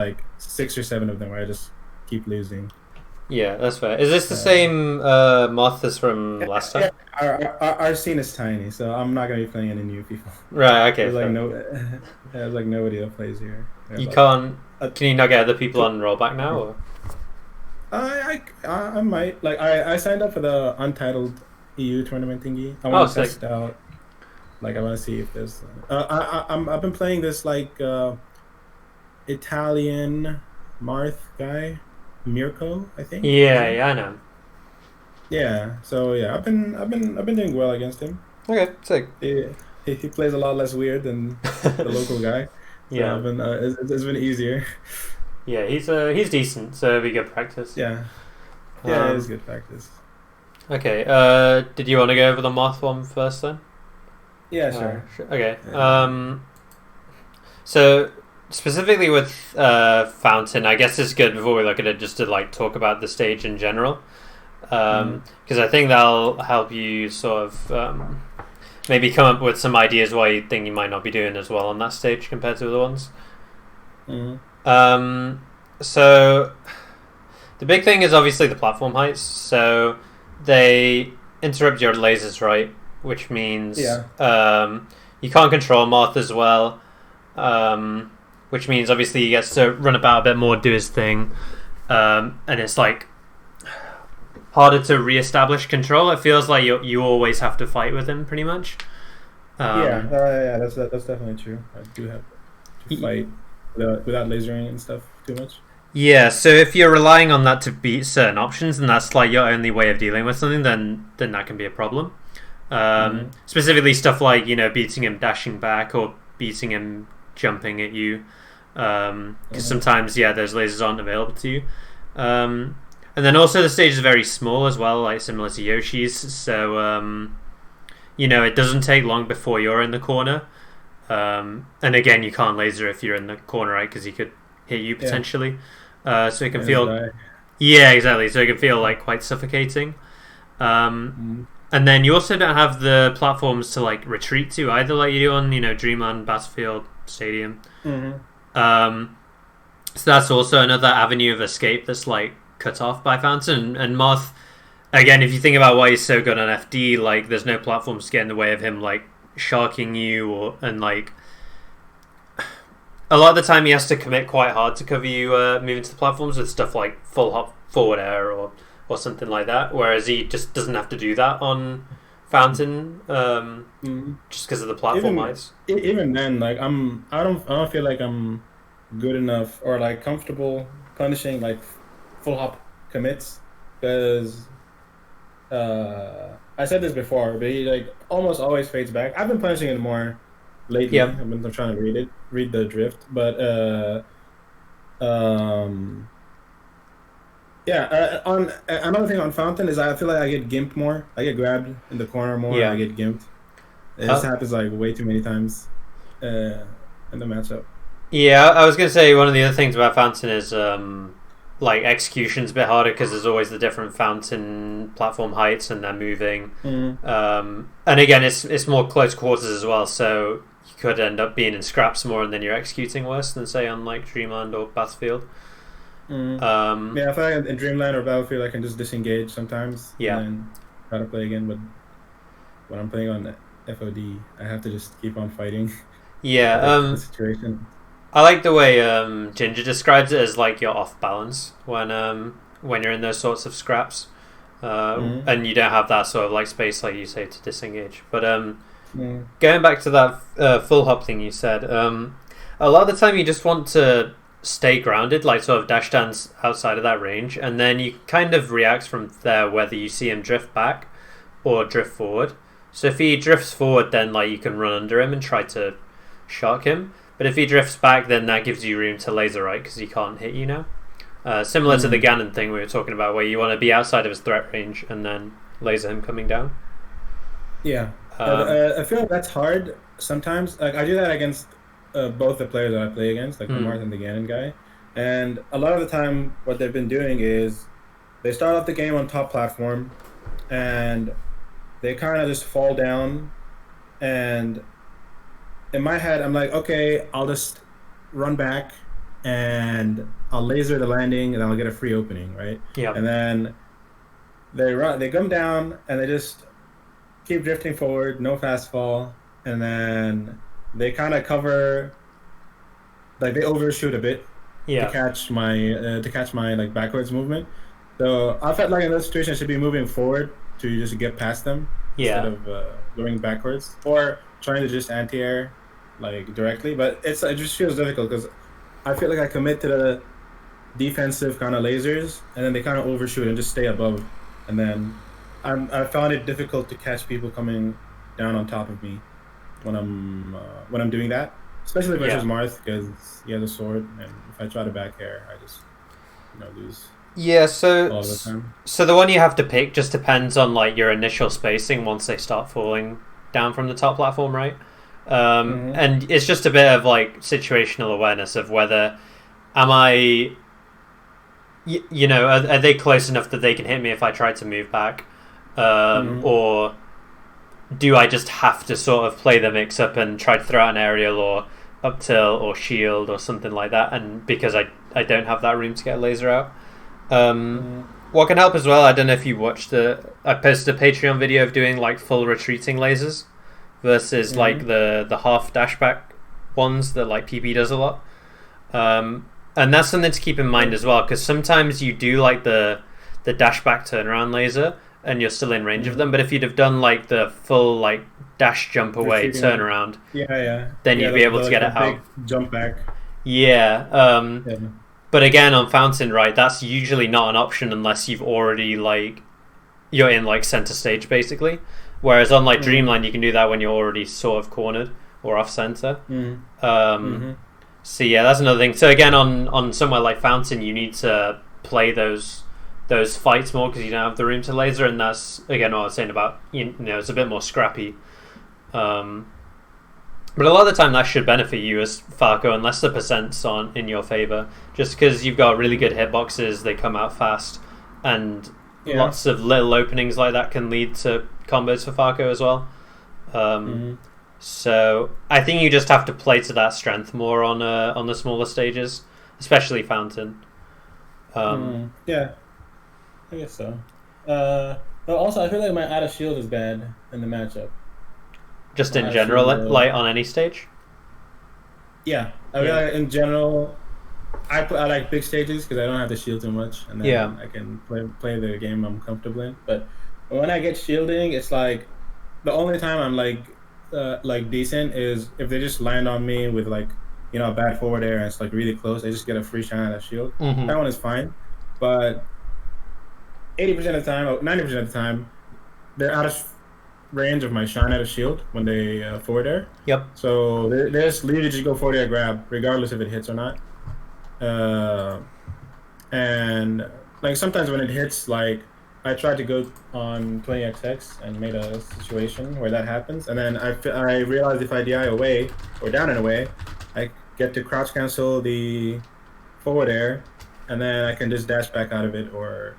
like 6 or 7 of them where I just keep losing. Yeah, that's fair. Is this the same moth as from last Yeah, time? our scene is tiny, so I'm not gonna be playing any new people. Right. Okay. There's like Fair. no, there's like nobody that plays here. You But can't. uh, Can you not get other people on rollback now? Or? I might like I signed up for the Untitled EU tournament thingy. I Oh, want to sick. test out. Like I want to see if there's. I've been playing this like Italian Marth guy, Mirko, I think is his Yeah. name. Yeah. I know. Yeah. So yeah, I've been doing well against him. Okay. Sick. He, he plays a lot less weird than the local guy. So Yeah. I've been it's been easier. Yeah. He's decent, so it'll be good practice. Yeah. Yeah, it is Um. good practice. Okay. Did you want to go over the moth one first then? Yeah, sure. Okay. Uh, So specifically with Fountain, I guess it's good before we look at it just to like talk about the stage in general, mm, because I think that'll help you sort of maybe come up with some ideas why you think you might not be doing as well on that stage compared to other ones. mm, So the big thing is obviously the platform heights. So they interrupt your lasers, right? Which means yeah. you can't control Moth as well. Which means obviously he gets to run about a bit more, do his thing, and it's like harder to re-establish control. It feels like you always have to fight with him, pretty much. Yeah, Um, yeah, that's definitely true. I do have to fight without lasering and stuff too much. yeah, so if you're relying on that to beat certain options, and that's like your only way of dealing with something, then that can be a problem. Mm, Specifically stuff like beating him dashing back or beating him jumping at you, because mm, sometimes those lasers aren't available to you. And then also the stage is very small as well, like similar to Yoshi's. So it doesn't take long before you're in the corner. And again, you can't laser if you're in the corner, right? Because he could hit you yeah, potentially. So it can and just feel, die. yeah, exactly. So it can feel like quite suffocating. Um, Mm, and then you also don't have the platforms to like retreat to either, like you do on Dreamland, Battlefield, Stadium. mm, So that's also another avenue of escape that's like cut off by Fountain and Moth. Again, if you think about why he's so good on FD, like there's no platforms to get in the way of him like sharking you and like a lot of the time he has to commit quite hard to cover you moving to the platforms with stuff like full hop forward air or something like that. Whereas he just doesn't have to do that on Fountain, mm. just because of the platform Even heights. even then, like I don't feel like I'm good enough or like comfortable punishing like full hop commits because I said this before, but he like almost always fades back. I've been punishing it more lately. Yep. I've been trying to read the drift, but um, yeah. On another thing on Fountain is I feel like I get gimped more. I get grabbed in the corner more. I Yeah. get gimped. This Uh, happens like way too many times in the matchup. Yeah, I was gonna say one of the other things about Fountain is like execution's a bit harder because there's always the different Fountain platform heights and they're moving. Mm, And again, it's more close quarters as well, so you could end up being in scraps more and then you're executing worse than say on like Dreamland or Battlefield. mm. Um, Yeah, I feel like in Dreamland or Battlefield, I can just disengage sometimes and yeah, then try to play again. But when I'm playing on FOD, I have to just keep on fighting yeah. the situation. I like the way Ginger describes it as like you're off balance when you're in those sorts of scraps, Mm, and you don't have that sort of like space like you say to disengage. But mm, going back to that full hop thing you said, a lot of the time you just want to stay grounded, like sort of dash dance outside of that range, and then you kind of react from there whether you see him drift back or drift forward. So if he drifts forward, then like you can run under him and try to shark him. But if he drifts back, then that gives you room to laser right because he can't hit you now. Similar to the mm. Ganon thing we were talking about, where you want to be outside of his threat range and then laser him coming down. Yeah, but Um, I feel like that's hard sometimes. Like I do that against both the players that I play against, like the hmm, Marth and the Ganon guy. And a lot of the time, what they've been doing is they start off the game on top platform, and they kind of just fall down. And in my head, I'm like, okay, I'll just run back and I'll laser the landing, and I'll get a free opening, right? Yep. And then they come down, and they just keep drifting forward, no fast fall, and then they kind of cover, like they overshoot a bit Yeah. to catch my like backwards movement. So I felt like in this situation I should be moving forward to just get past them instead Yeah. of going backwards or trying to just anti-air like directly. But it just feels difficult because I feel like I commit to the defensive kind of lasers and then they kind of overshoot and just stay above. And then I found it difficult to catch people coming down on top of me when I'm doing that, especially versus Yeah. Marth because he has a sword, and if I try to back air, I just lose Yeah, so all the time. so the one you have to pick just depends on like your initial spacing once they start falling down from the top platform, right? Mm-hmm. And it's just a bit of like situational awareness of whether am I, are they close enough that they can hit me if I try to move back, Mm-hmm. or do I just have to sort of play the mix up and try to throw out an aerial or up tilt or shield or something like that? And because I don't have that room to get a laser out. Mm-hmm. What can help as well, I don't know if you watched I posted a Patreon video of doing like full retreating lasers versus like Mm-hmm. the half dashback ones that like PB does a lot. And that's something to keep in mind as well, because sometimes you do like the dashback turnaround laser and you're still in range of Mm-hmm. them. But if you'd have done like the full like dash jump away Retreating, turnaround, yeah, then yeah, you'd be able the to like get the it out. big jump back. Yeah. Yeah. But again, on Fountain, right, that's usually not an option unless you've already like you're in like center stage basically. Whereas on like Mm-hmm. Dreamland, you can do that when you're already sort of cornered or off center. Mm-hmm. Um, Mm-hmm. so yeah, that's another thing. So again, on somewhere like Fountain, you need to play those fights more because you don't have the room to laser, and that's again what I was saying about it's a bit more scrappy. Um, but a lot of the time, that should benefit you as Farco, unless the percents aren't in your favor. Just because you've got really good hitboxes, they come out fast, and Yeah. lots of little openings like that can lead to combos for Farco as well. Um, Mm-hmm. so I think you just have to play to that strength more on the smaller stages, especially Fountain. Um, Mm-hmm. Yeah, I guess so. But also, I feel like my out of shield is bad in the matchup. just My in out of general, shield, like on any stage. yeah. I feel Yeah, like in general, I like big stages because I don't have to shield too much, and yeah, then I can play the game I'm comfortable in. But when I get shielding, it's like the only time I'm like decent is if they just land on me with like a bad forward air and it's like really close. I just get a free shine out of shield. hmm That one is fine, but 80% of the time, or 90% of the time, they're out of range of my shine out of shield when they forward air. yep, So they just literally just go forward air grab regardless if it hits or not. Uh, and like sometimes when it hits, like I tried to go on 20xx and made a situation where that happens, and then I realized if I DI away or down and away, I get to crouch cancel the forward air, and then I can just dash back out of it or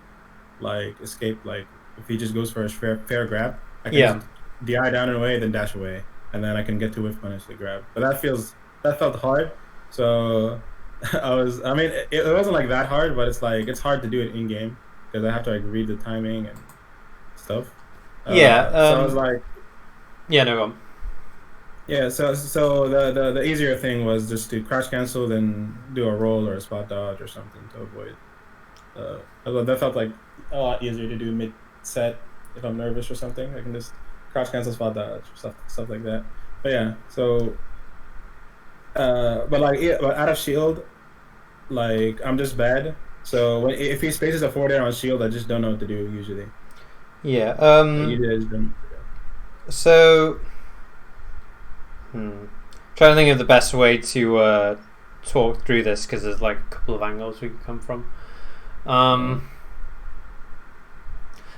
like escape. Like if he just goes for a fair grab, I can yeah, just DI down and away, then dash away, and then I can get to whiff punish the grab. But that felt hard, so. I mean, it wasn't like that hard, but it's like it's hard to do it in game because I have to like read the timing and stuff. yeah, So I was like, yeah. No, go on. yeah. So the easier thing was just to crash cancel, then do a roll or a spot dodge or something to avoid. Although that felt like a lot easier to do mid set if I'm nervous or something. I can just crash cancel, spot dodge, stuff like that. But yeah, so but like yeah, but out of shield, like I'm just bad. So if he spaces a forward air on shield, I just don't know what to do usually. Yeah. Usually I just don't. So, trying to think of the best way to talk through this because there's like a couple of angles we could come from.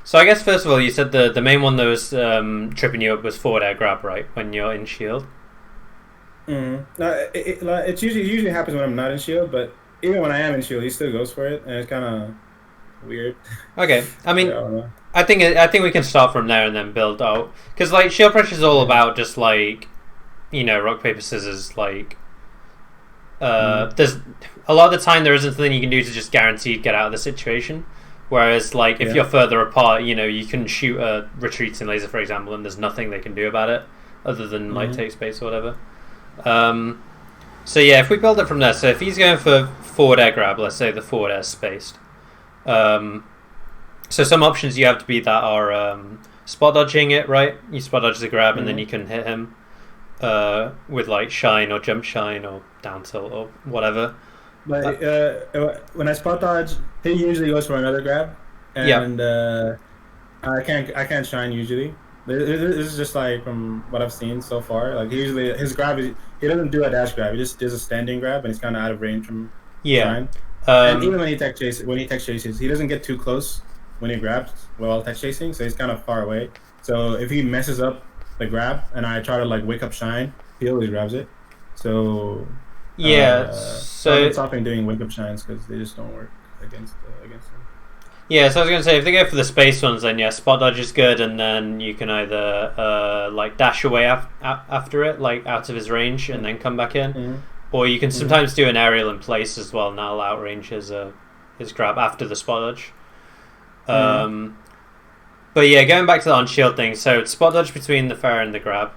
So I guess first of all, you said the main one that was tripping you up was forward air grab, right? When you're in shield. No, it usually happens when I'm not in shield, but even when I am in shield, he still goes for it, and it's kind of weird. Okay, I I mean, don't know. I think we can start from there and then build out because like shield pressure is all Yeah. about just like rock paper scissors like there's a lot of the time there isn't something you can do to just guaranteed get out of the situation. Whereas, like, if you're further apart, you know, you can shoot a retreating laser, for example, and there's nothing they can do about it other than like take space or whatever. So yeah, if we build it from there, so if he's going for forward air grab, let's say the forward air spaced. So some options you have to be that are spot dodging it, right? You spot dodge the grab and then you can hit him with like shine or jump shine or down tilt or whatever. But when I spot dodge, he usually goes for another grab, and I can't shine usually. This is just like from what I've seen so far. Like usually his grab he doesn't do a dash grab. He just does a standing grab, and he's kind of out of range from shine. And even when he tech chases, he doesn't get too close when he grabs while tech chasing, so he's kind of far away. So if he messes up the grab, and I try to like wake up shine, he always grabs it. So so I'm stopping doing wake up shines because they just don't work against him. Yeah, so I was going to say, if they go for the space ones, then yeah, spot dodge is good, and then you can either like dash away after it, like out of his range, and then come back in, or you can sometimes do an aerial in place as well, and that'll outrange his grab after the spot dodge. But yeah, going back to the on shield thing, so spot dodge between the fair and the grab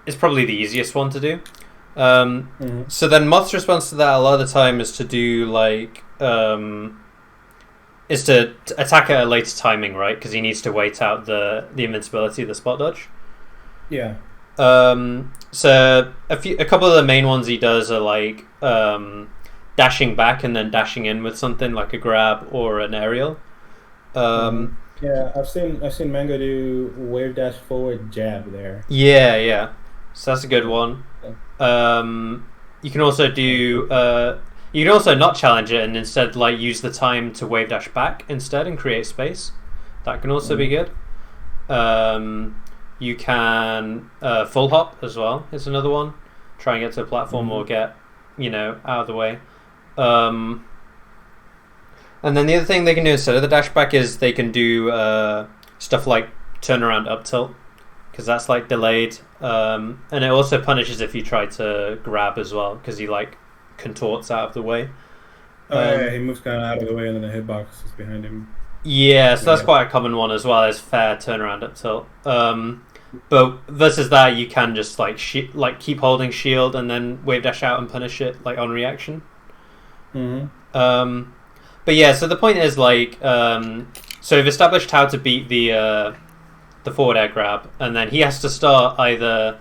is probably the easiest one to do. So then Moth's response to that a lot of the time is to do like is to attack at a later timing, right? Because he needs to wait out the invincibility of the spot dodge. Yeah. So a couple of the main ones he does are like dashing back and then dashing in with something like a grab or an aerial. Yeah, I've seen Mango do wave dash forward jab there. Yeah. So that's a good one. You can also do you can also not challenge it and instead like use the time to wave dash back instead and create space. That can also be good. You can full hop as well. It's another one. Try and get to a platform or get out of the way. And then the other thing they can do instead of the dash back is they can do stuff like turn around up tilt, because that's like delayed, and it also punishes if you try to grab as well, because he like contorts out of the way. He moves kind of out of the way, and then the hitbox is behind him. Yeah, so that's quite a common one as well as fair turn around up tilt. But versus that, you can just like keep holding shield and then wave dash out and punish it like on reaction. But yeah, so the point is like, so we've established how to beat the forward air grab, and then he has to start either,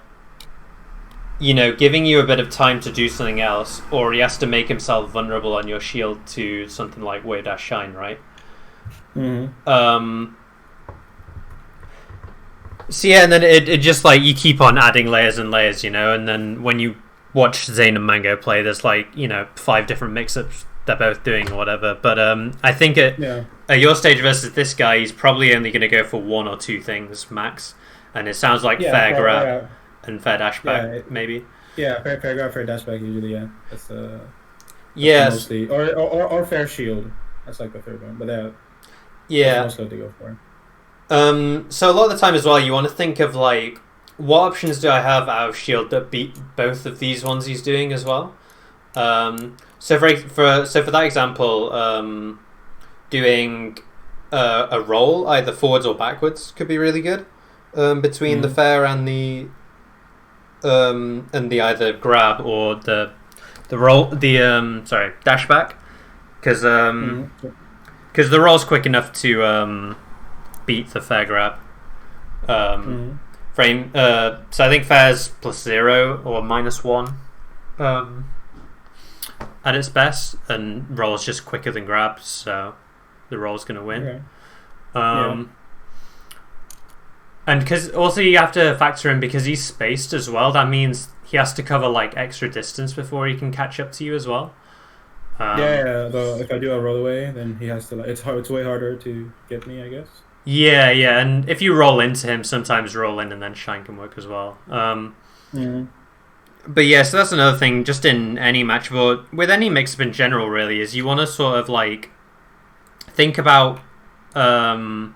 giving you a bit of time to do something else, or he has to make himself vulnerable on your shield to something like wave dash shine, right? So yeah, and then it just like you keep on adding layers and layers, and then when you watch Zane and Mango play, there's like 5 different mix-ups they're both doing or whatever. But I think at your stage versus this guy, he's probably only going to go for 1 or 2 things max, and it sounds like fair grab and fair dash back maybe. Yeah, fair grab, fair dash back usually. Yeah, that's mostly or fair shield. That's like the third one, but that's mostly what they go for. So a lot of the time as well, you want to think of like, what options do I have out of shield that beat both of these ones he's doing as well? So for that example, doing a roll either forwards or backwards could be really good between the fair and the either grab or the roll, dash back, because the roll's quick enough to beat the fair grab. Frame. So I think fair's +0 or -1 at its best, and roll's just quicker than grab, so the roll's going to win. And because also you have to factor in, because he's spaced as well, that means he has to cover like extra distance before he can catch up to you as well. Though if I do a roll away, then he has to it's way harder to get me, I guess. Yeah, and if you roll into him, sometimes roll in and then shine can work as well. But yeah, so that's another thing, just in any match, but with any mix-up in general, really, is you want to sort of like think about. So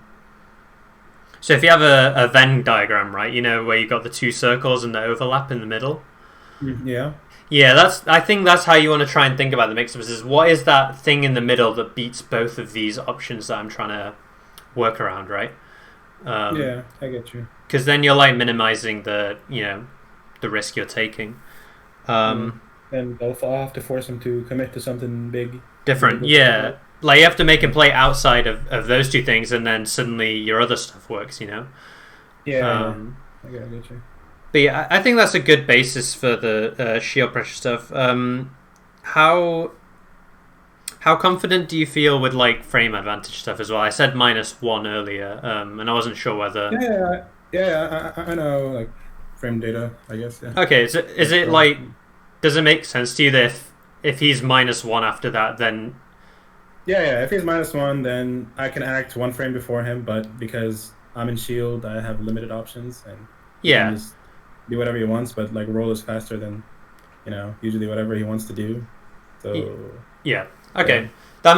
if you have a Venn diagram, right, where you've got the 2 circles and the overlap in the middle. Yeah, I think that's how you want to try and think about the mix-ups. Is what is that thing in the middle that beats both of these options that I'm trying to work around, right? Yeah, I get you. Because then you're like minimizing the the risk you're taking. Yeah. And I'll have to force him to commit to something big. Different, yeah. Like you have to make him play outside of those two things, and then suddenly your other stuff works. Yeah, I get you. But yeah, I think that's a good basis for the shield pressure stuff. How confident do you feel with like frame advantage stuff as well? I said -1 earlier, and I wasn't sure whether. I know like frame data, I guess. Yeah. Okay, is it like, does it make sense to you that if he's -1 after that, then yeah, if he's -1, then I can act 1 frame before him, but because I'm in shield, I have limited options, and he can just do whatever he wants. But like roll is faster than, usually whatever he wants to do. So yeah, okay.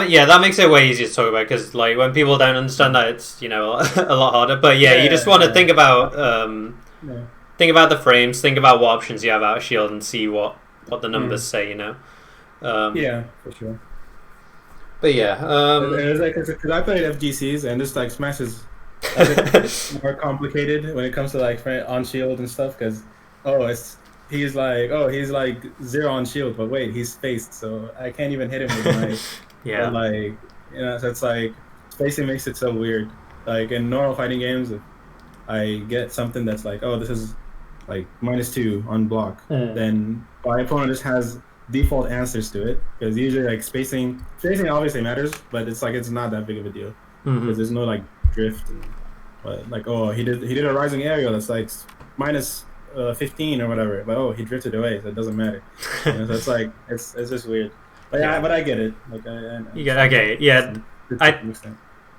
Yeah. That makes it way easier to talk about, because like when people don't understand that, it's a lot harder. But you just want to think about the frames, think about what options you have out of shield, and see what the numbers say. Yeah, for sure. But yeah, it's like because I played FGCs, and this like Smash is a bit more complicated when it comes to like on shield and stuff. Because he's like 0 on shield, but wait, he's spaced, so I can't even hit him with my yeah. But so it's like spacing makes it so weird. Like in normal fighting games, if I get something that's like, this is like -2 on block, then my opponent just has default answers to it, because usually like spacing obviously matters, but it's like it's not that big of a deal because there's no like drift, but like he did a rising aerial that's like -15 or whatever, but he drifted away, so it doesn't matter. So it's like it's just weird. But but I get it. Like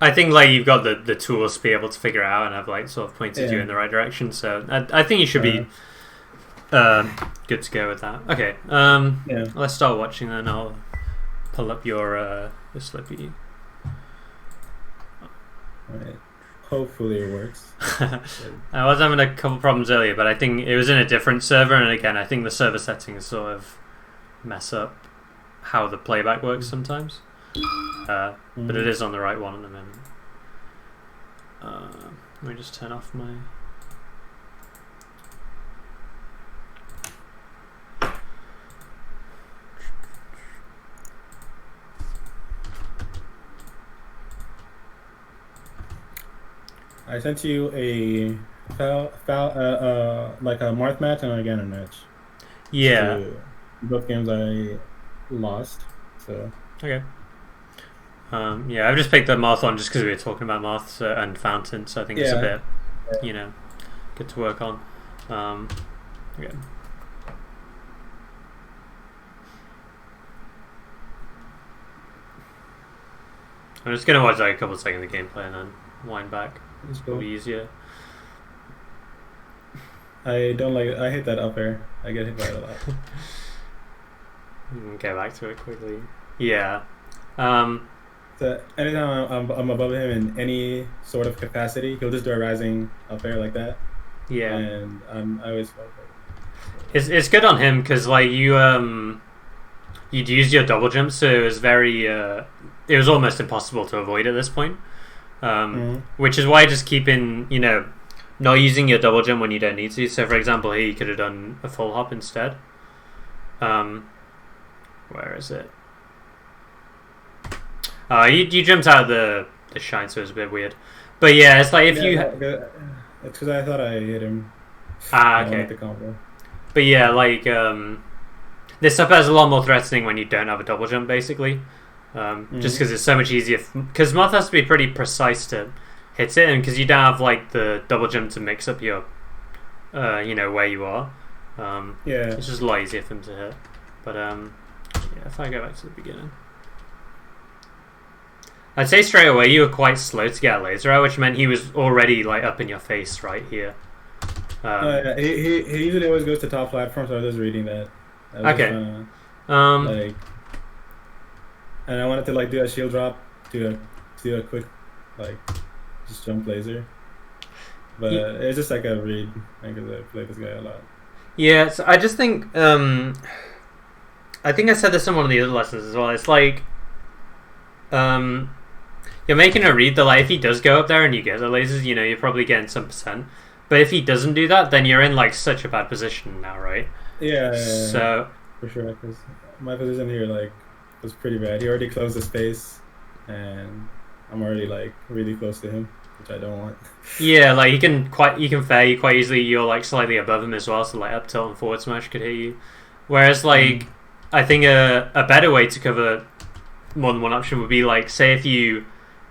I think like you've got the tools to be able to figure it out, and I've like sort of pointed you in the right direction. So I think you should be good to go with that. Okay. Let's start watching, then I'll pull up your Slippy. Alright. Hopefully it works. I was having a couple problems earlier, but I think it was in a different server, and again, I think the server settings sort of mess up how the playback works sometimes. But it is on the right one at the moment. Let me just turn off my... I sent you a like a Marth match and a Ganon match. Yeah. So both games I lost. So okay. I've just picked the Marth one just because we were talking about Marth and Fountain, so I think it's a bit, good to work on. Okay. I'm just gonna watch like a couple of seconds of gameplay and then wind back. It's probably easier. I don't like it. I hate that up air. I get hit by it a lot. Get back to it quickly. Yeah. So anytime I'm above him in any sort of capacity, he'll just do a rising up air like that. Yeah. And I always fall for it. It's good on him because like you'd used your double jump, so it was very it was almost impossible to avoid at this point. Which is why just keeping not using your double jump when you don't need to. So for example, here you could have done a full hop instead. Where is it? You jumped out of the shine, so it was a bit weird. But yeah, it's like if you... It's because I thought I hit him. Okay. The combo. But yeah, like this stuff is a lot more threatening when you don't have a double jump, basically. Just because it's so much easier. Because Moth has to be pretty precise to hit it, and because you don't have like the double jump to mix up your, where you are. It's just a lot easier for him to hit. But if I go back to the beginning. I'd say straight away you were quite slow to get a laser out, which meant he was already like up in your face right here. He usually always goes to top platform, so I was just reading that. Okay. And I wanted to like do a shield drop, do a quick just jump laser. But it's just like a read, because I play this guy a lot. Yeah, so I just think I think I said this in one of the other lessons as well. It's like, um, you're making a read that like if he does go up there and you get the lasers, you know, you're probably getting some percent. But if he doesn't do that, then you're in like such a bad position now, right? Yeah, So for sure. Because my position here like was pretty bad. He already closed the space, and I'm already like really close to him, which I don't want. yeah, like you can fare you quite easily. You're like slightly above him as well, so like up tilt and forward smash could hit you. Whereas like I think a better way to cover more than one option would be like say if you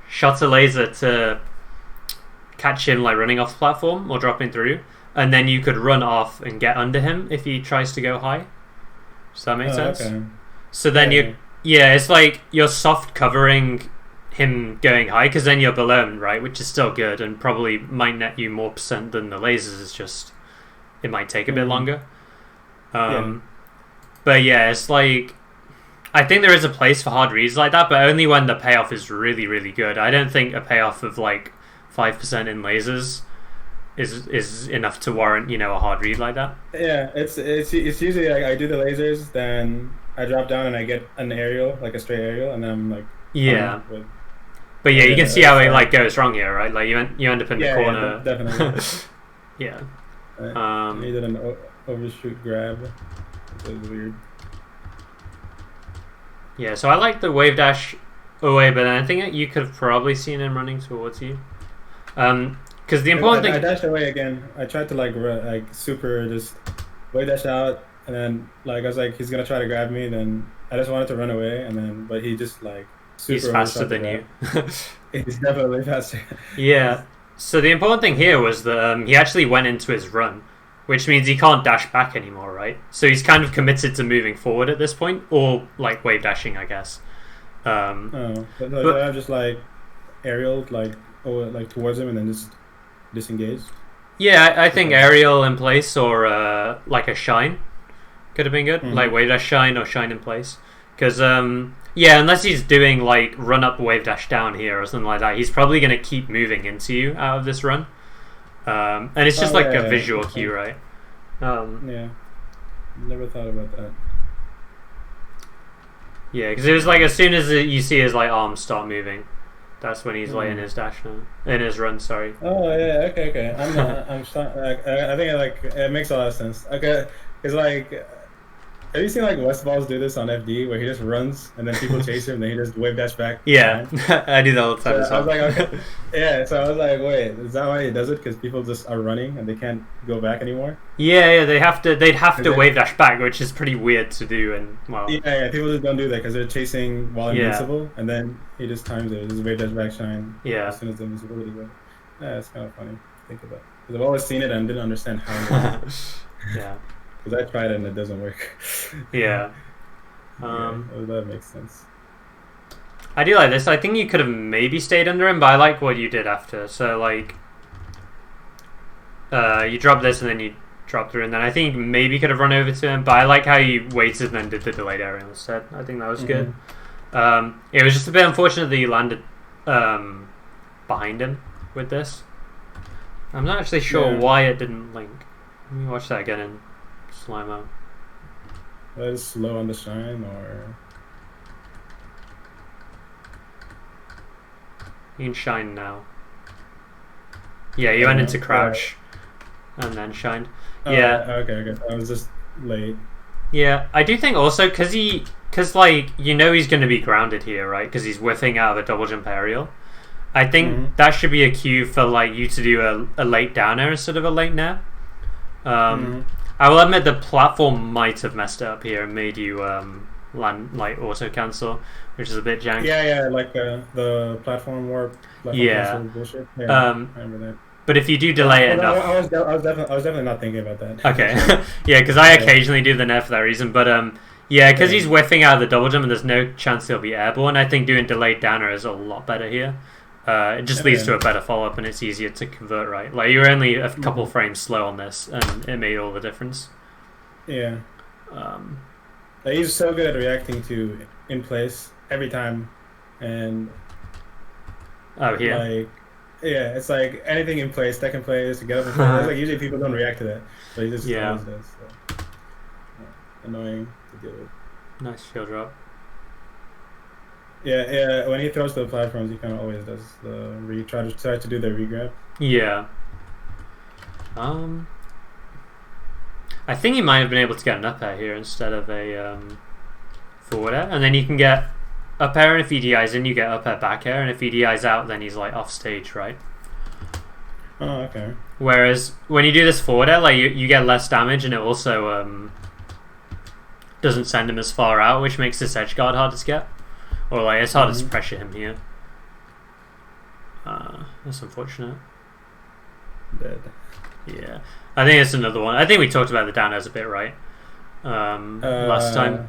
shot a laser to catch him like running off the platform or dropping through, and then you could run off and get under him if he tries to go high. Does that make sense? Okay. So then yeah, it's like you're soft covering him going high because then you're below him, right? Which is still good and probably might net you more percent than the lasers. It's just it might take a bit longer. But yeah, it's like I think there is a place for hard reads like that, but only when the payoff is really, really good. I don't think a payoff of like 5% in lasers is enough to warrant, you know, a hard read like that. Yeah, it's usually like I do the lasers, then I drop down and I get an aerial, like a straight aerial, and then I'm like Yeah. with, But yeah, you can see how it like goes wrong here, right? Like you end up in the corner. Yeah, definitely. Yeah. I needed an overshoot grab. It was weird. Yeah, so I like the wave dash away, but I think you could have probably seen him running towards you. Because the important thing... I dashed away again. I tried to like super just wave dash out, and then like I was like he's gonna try to grab me. Then I just wanted to run away, and then but he just like super he's faster than you. He's definitely faster. Yeah. So the important thing here was that he actually went into his run, which means he can't dash back anymore, right? So he's kind of committed to moving forward at this point, or like wave dashing, I guess. But I'm just like aerial, like towards him, and then just disengage. Yeah, I think aerial in place or like a shine could have been good, like wave dash shine or shine in place. Because yeah, unless he's doing like run up wave dash down here or something like that, he's probably going to keep moving into you out of this run. And it's just a visual cue, right? Yeah, never thought about that. Yeah, because it was like as soon as you see his like arms start moving, that's when he's like in his dash now, in his run. Sorry. Oh yeah, okay. I think it makes a lot of sense. Okay, it's like. Have you seen like Westballs do this on FD where he just runs and then people chase him and then he just wave dash back? Yeah, I do that all the time. So I was like, okay. Yeah, so I was like, wait, is that why he does it? Because people just are running and they can't go back anymore? Yeah, they'd have to wave dash back, which is pretty weird to do. And well, yeah, people just don't do that because they're chasing while invincible, and then he just times it, just wave dash back shine. Yeah, as soon as the invisibility goes. Yeah, it's kind of funny to think about. Because I've always seen it and didn't understand how. Yeah. Because I tried it and it doesn't work. Yeah. That makes sense. I do like this. I think you could have maybe stayed under him, but I like what you did after. So, like, you drop this and then you drop through, and then I think you maybe could have run over to him, but I like how you waited and then did the delayed aerial instead. I think that was good. It was just a bit unfortunate that you landed behind him with this. I'm not actually sure why it didn't link. Let me watch that again in slime out. That is slow on the shine, or you can shine now. Yeah, you went into crouch and then shined. Yeah. Okay. I was just late. Yeah, I do think also because like you know he's going to be grounded here, right? Because he's whiffing out of a double jump aerial. I think that should be a cue for like you to do a late down air instead of a late nair. I will admit the platform might have messed it up here and made you land like auto cancel, which is a bit jank. Yeah, like the platform warp. Platform bullshit. Yeah, I remember that. But if you do delay it enough, I was definitely not thinking about that. Okay, yeah, because I occasionally do the nair for that reason, but yeah, because he's whiffing out of the double jump and there's no chance he'll be airborne. I think doing delayed downer is a lot better here. It just leads to a better follow-up and it's easier to convert right. Like, you're only a couple frames slow on this and it made all the difference. Yeah. He's so good at reacting to in place every time. And... Oh, here. Like, yeah, it's like anything in place, stack in place, get up in place. Like, usually people don't react to that. But he just always does. So. Annoying to deal with. Nice shield drop. Yeah, yeah. When he throws the platforms, he kind of always does the try to do the regrab. Yeah. I think he might have been able to get an up air here instead of a forward air, and then you can get up air, and if he DIs in, you get up air back air, and if he DIs out, then he's like off stage, right? Oh, okay. Whereas when you do this forward air, like you get less damage, and it also doesn't send him as far out, which makes this edge guard harder to get, or like it's harder to pressure him here. That's unfortunate. Dead. Yeah, I think it's another one. I think we talked about the down airs a bit, right? Last time.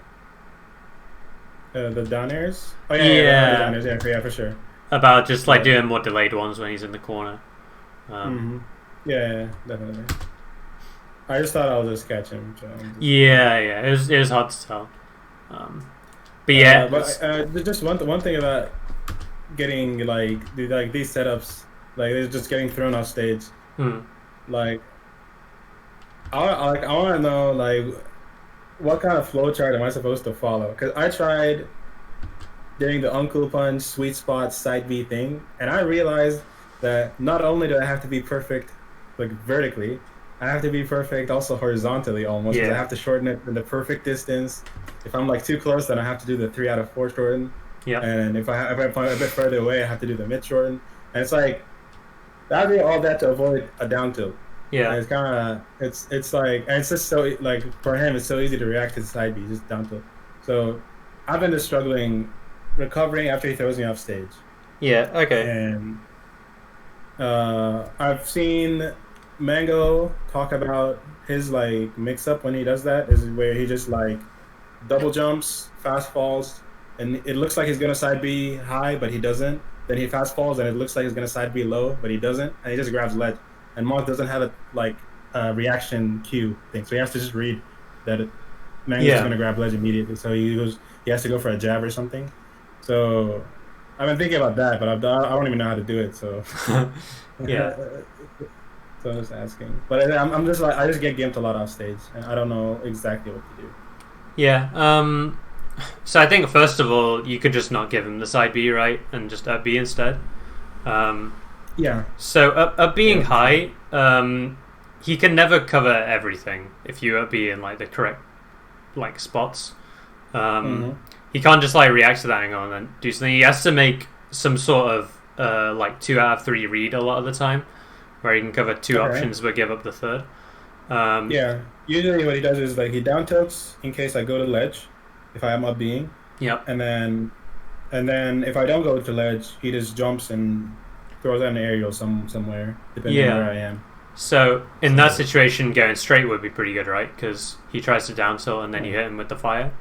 The down airs? Oh, yeah, Yeah. The down airs, yeah, for sure. About just like doing more delayed ones when he's in the corner. Yeah, definitely. I just thought I'll just catch him. So yeah, it was hard to tell. But yeah, just one thing about getting like these setups, like they're just getting thrown off stage. Like, I want to know like what kind of flowchart am I supposed to follow? Because I tried doing the Uncle Punch sweet spot side B thing, and I realized that not only do I have to be perfect like vertically, I have to be perfect also horizontally almost. Yeah. I have to shorten it in the perfect distance. If I'm like too close, then I have to do the 3 out of 4 shorten. Yeah. And if I'm a bit further away, I have to do the mid shorten. And it's like that'd be all that to avoid a down tilt. Yeah. And it's kind of it's like, and it's just so like for him it's so easy to react to the side B, just down tilt. So I've been just struggling recovering after he throws me off stage. Yeah. Okay. And I've seen Mango talk about his like mix up when he does that is where he just like double jumps, fast falls, and it looks like he's gonna side B high, but he doesn't. Then he fast falls, and it looks like he's gonna side B low, but he doesn't, and he just grabs ledge. And Moth doesn't have a like reaction cue thing, so he has to just read that Mango's gonna grab ledge immediately. So he has to go for a jab or something. So I've been thinking about that, but I don't even know how to do it. So yeah. So I'm just asking, but I'm just like I just get gimped a lot off stage, and I don't know exactly what to do. Yeah. So I think first of all, you could just not give him the side B, right, and just up B instead. Yeah. So up being high, he can never cover everything if you up B in like the correct like spots. He can't just like react to that angle and then do something. He has to make some sort of like 2 out of 3 read a lot of the time, where he can cover 2 options but give up the third. Yeah. Usually what he does is like he down tilts in case I go to ledge, if I am up being. Yep. And then if I don't go to ledge, he just jumps and throws out an aerial somewhere, depending on where I am. So in that situation, going straight would be pretty good, right? Because he tries to down tilt and then you hit him with the fire.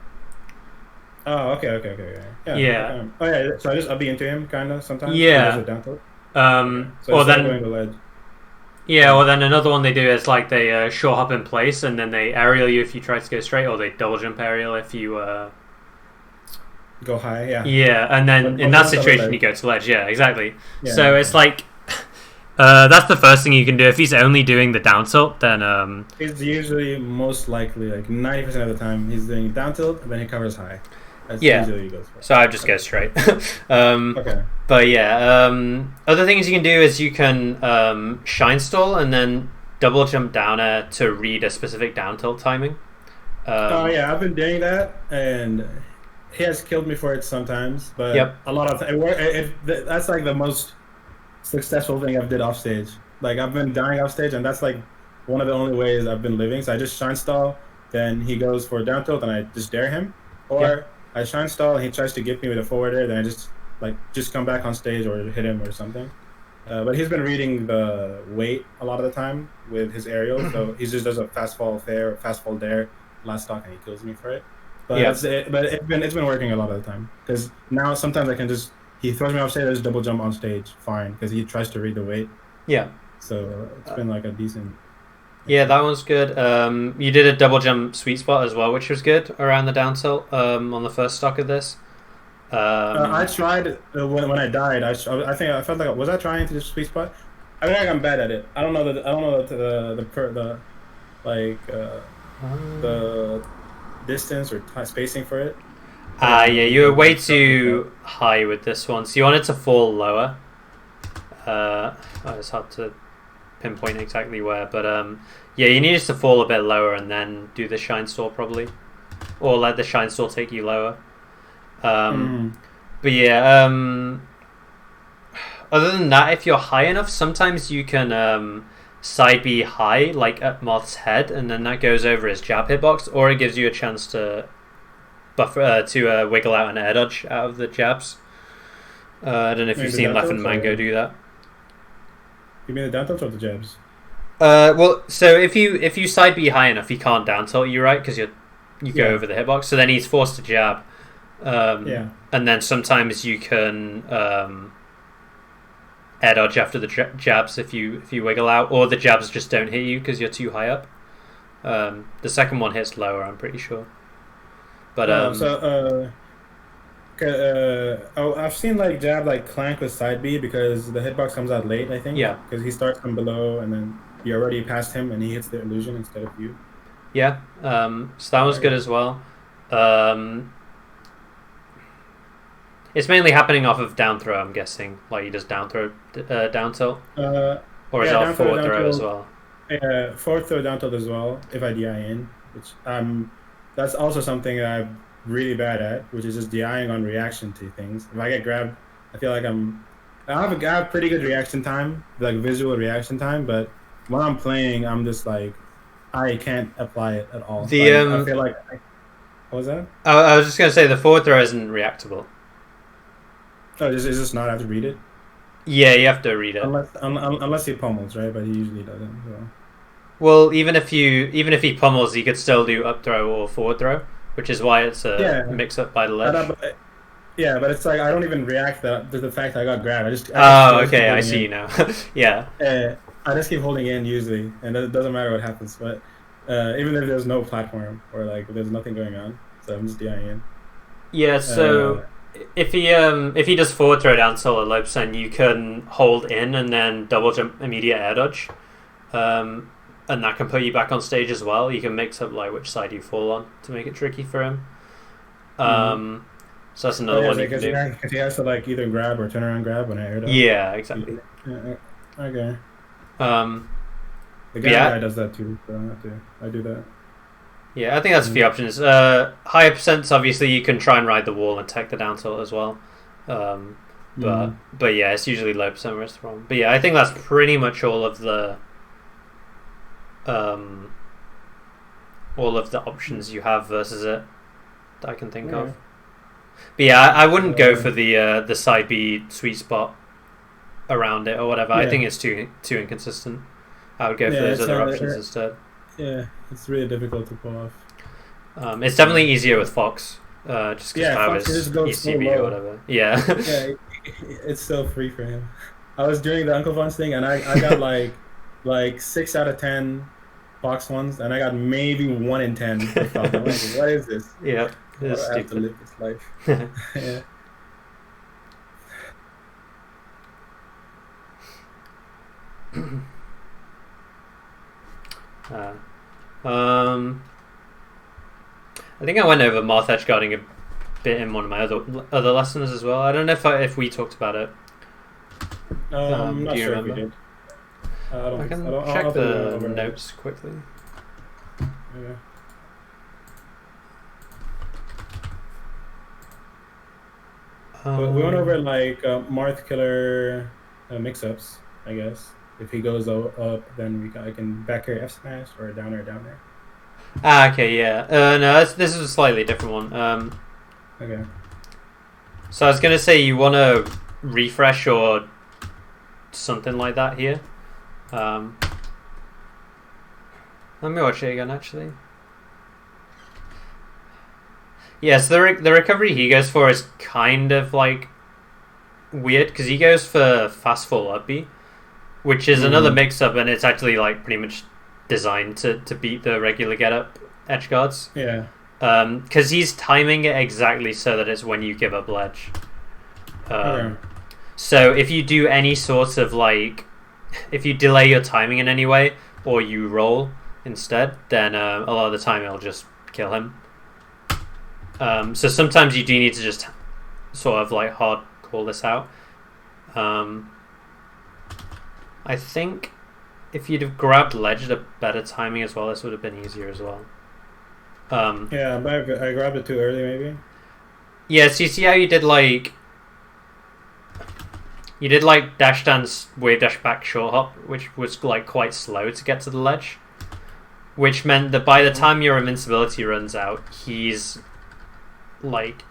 Oh, okay. Yeah. Oh, yeah. So I just up into him, kind of sometimes. Yeah. Down tilt. So or then going to ledge. Yeah, or then another one they do is like they short hop in place and then they aerial you if you try to go straight, or they double jump aerial if you go high. Yeah. Yeah, and then in that situation you go to ledge. Yeah, exactly. Yeah, so it's like that's the first thing you can do. If he's only doing the down tilt, then he's usually most likely like 90% of the time he's doing down tilt and then he covers high. That's usually he goes for. So I just go straight. Okay. But yeah, other things you can do is you can shine stall and then double jump down air to read a specific down tilt timing. Yeah, I've been doing that, and he has killed me for it sometimes. But a lot of that's like the most successful thing I've did off stage. Like I've been dying off stage, and that's like one of the only ways I've been living. So I just shine stall, then he goes for a down tilt, and I just dare him, or I shine stall and he tries to get me with a forward air, then I just come back on stage or hit him or something. But he's been reading the weight a lot of the time with his aerial, so he just does a fast fall fair, fast fall dare, last stock, and he kills me for it. But it's been working a lot of the time, because now sometimes I can just he throws me off stage, I just double jump on stage, fine, because he tries to read the weight. Yeah. So it's been like a decent. Yeah, that one's good. You did a double jump sweet spot as well, which was good around the down tilt on the first stock of this. I tried when I died. I think I felt like was I trying to do sweet spot? I feel like I'm bad at it. I don't know the distance or spacing for it. Yeah, you were way too high with this one, so you want it to fall lower. It's hard to pinpoint exactly where, but yeah, you need it to fall a bit lower and then do the shine store probably, or let the shine store take you lower. But yeah, other than that, if you're high enough, sometimes you can side B high, like at Moth's head, and then that goes over his jab hitbox, or it gives you a chance to buffer to wiggle out an air dodge out of the jabs. I don't know if you've seen Left and Mango do that. You mean the down tilt or the jabs? Well, so if you side B high enough, he can't down tilt you, right? Because you go over the hitbox, so then he's forced to jab. And then sometimes you can air dodge after the jabs if you wiggle out, or the jabs just don't hit you because you're too high up. The second one hits lower, I'm pretty sure. But I've seen like jab like clank with side B because the hitbox comes out late, I think. Yeah. Because he starts from below and then you're already past him and he hits the illusion instead of you. Yeah. So that was good as well. It's mainly happening off of down throw, I'm guessing. Like he does down throw, down tilt, or is that forward throw as well? Yeah, forward throw down tilt as well. If I DI in, which that's also something that I'm really bad at, which is just DIing on reaction to things. If I get grabbed, I feel like I have pretty good reaction time, like visual reaction time, but when I'm playing, I'm just like I can't apply it at all. I feel like what was that? I was just gonna say the forward throw isn't reactable. Oh, is this not? I have to read it. Yeah, you have to read it. Unless he pummels, right? But he usually doesn't. So. Well, even if he pummels, he could still do up throw or forward throw, which is why it's a mix up by the ledge. But it's like I don't even react to the fact that I got grabbed. I see you now. Yeah. I just keep holding in usually, and it doesn't matter what happens. But even if there's no platform or like there's nothing going on, so I'm just DIing in. Yeah. So. If he does forward throw down tilt at low percent, you can hold in and then double jump immediate air dodge, and that can put you back on stage as well. You can mix up like which side you fall on to make it tricky for him. So that's another one you can do. Because he has to like either grab or turn around grab when I air dodge. Yeah, exactly. Okay. The guy does that too, so I do that. Yeah, I think that's a few options. Higher percents, obviously, you can try and ride the wall and tech the down tilt as well. But yeah, it's usually low percent where it's from. But yeah, I think that's pretty much all of the options you have versus it that I can think of. But yeah, I wouldn't go for the side B sweet spot around it or whatever. I think it's too inconsistent. I would go for those other options instead. Yeah, it's really difficult to pull off. It's definitely easier with Fox, just because how his ECB or whatever. Yeah. Yeah, it's so free for him. I was doing the Uncle Fun's thing, and I got like 6 out of 10 Fox ones, and I got maybe 1 in 10. I'm like, what is this? Yeah, it's stupid. I have to live this life. Yeah. I think I went over Marth edge guarding a bit in one of my other lessons as well. I don't know if we talked about it. I'm not sure remember? if we did. I can check the notes quickly. Yeah. We went over like Marth killer mix-ups, I guess. If he goes up, then I can back air F smash or down air down air. Okay, yeah. No, this is a slightly different one. Okay. So I was gonna say you want to refresh or something like that here. Let me watch it again, actually. Yes, the recovery he goes for is kind of like weird because he goes for fast fall up B, which is another mix-up, and it's actually like pretty much designed to beat the regular get-up edge guards. Yeah. Because he's timing it exactly so that it's when you give up ledge. So if you do any sort of like, if you delay your timing in any way, or you roll instead, then a lot of the time it'll just kill him. So sometimes you do need to just sort of like hard call this out. I think if you'd have grabbed ledge at a better timing as well, this would have been easier as well. Yeah, but I grabbed it too early, maybe. Yeah, so you see how you did like dash dance, wave dash back, short hop, which was like quite slow to get to the ledge, which meant that by the time your invincibility runs out, he's like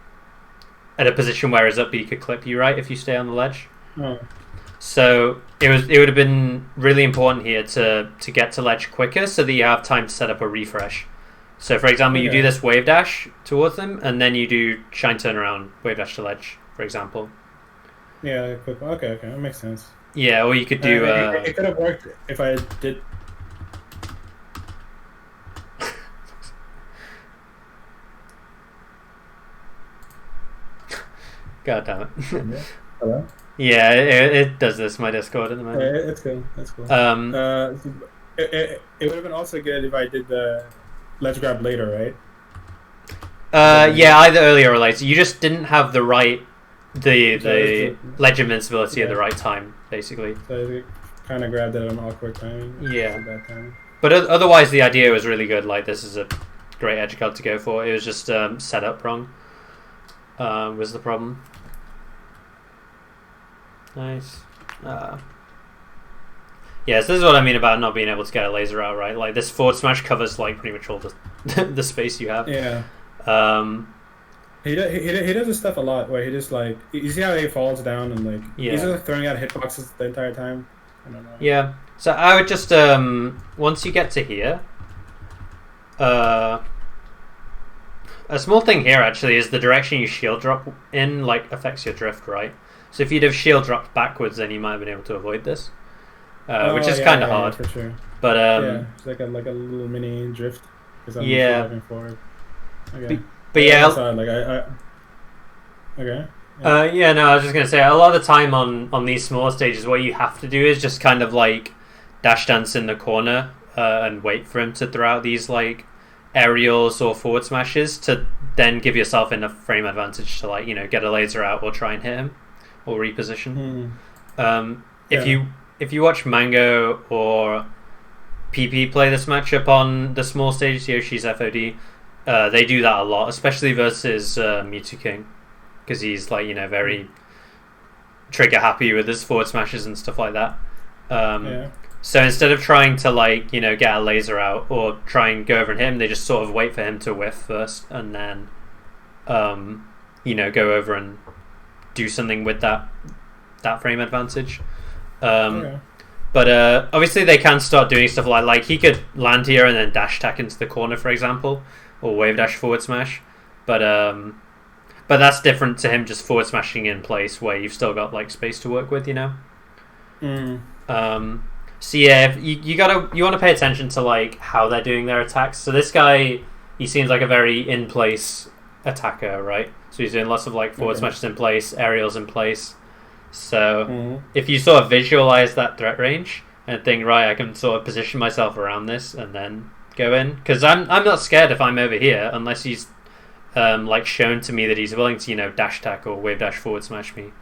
at a position where his up B could clip you, right, if you stay on the ledge. Oh. So it would have been really important here to get to ledge quicker so that you have time to set up a refresh. So for example, you do this wave dash towards them, and then you do shine turnaround, wave dash to ledge, for example. Yeah, quick. Okay, that makes sense. Yeah, or you could do. It could have worked if I did. God damn it. Yeah. Hello? Yeah, it does this, my Discord at the moment. Yeah, it's cool. That's cool. It would have been also good if I did the ledge grab later, right? Yeah, either earlier or later. You just didn't have the right the ledge invincibility at the right time, basically. So I kind of grabbed it at an awkward timing. Yeah. Bad timing. But otherwise, the idea was really good. Like, this is a great edge card to go for. It was just set up wrong. Was the problem. Nice. Yeah, so this is what I mean about not being able to get a laser out, right? Like, this forward smash covers, like, pretty much all the the space you have. Yeah. He does this stuff a lot where he just, like... You see how he falls down and, like... Yeah. He's just throwing out hitboxes the entire time? I don't know. Yeah. So I would just... once you get to here... a small thing here, actually, is the direction you shield drop in, like, affects your drift, right? So if you'd have shield dropped backwards, then you might have been able to avoid this. Which is kind of hard. For sure. But, yeah, it's like a little mini drift. Because I'm driving forward. Okay. But yeah... Okay. Yeah, no, I was just going to say, a lot of the time on these smaller stages, what you have to do is just kind of, like, dash dance in the corner and wait for him to throw out these, like, aerials or forward smashes to then give yourself enough frame advantage to, like, you know, get a laser out or try and hit him or reposition. If you watch Mango or PP play this matchup on the small stage, Yoshi's FOD, they do that a lot, especially versus Mewtwo King, because he's, like, you know, very trigger happy with his forward smashes and stuff like that. So instead of trying to, like, you know, get a laser out or try and go over and hit him, they just sort of wait for him to whiff first and then, you know, go over and do something with that frame advantage. But obviously they can start doing stuff like he could land here and then dash attack into the corner, for example, or wave dash forward smash. But that's different to him just forward smashing in place where you've still got, like, space to work with, you know. So yeah, you want to pay attention to, like, how they're doing their attacks. So this guy, he seems like a very in place attacker, right? So he's doing lots of, like, forward smashes in place, aerials in place. So if you sort of visualize that threat range and think, right, I can sort of position myself around this and then go in, because I'm not scared if I'm over here unless he's like shown to me that he's willing to, you know, dash attack or wave dash forward smash me.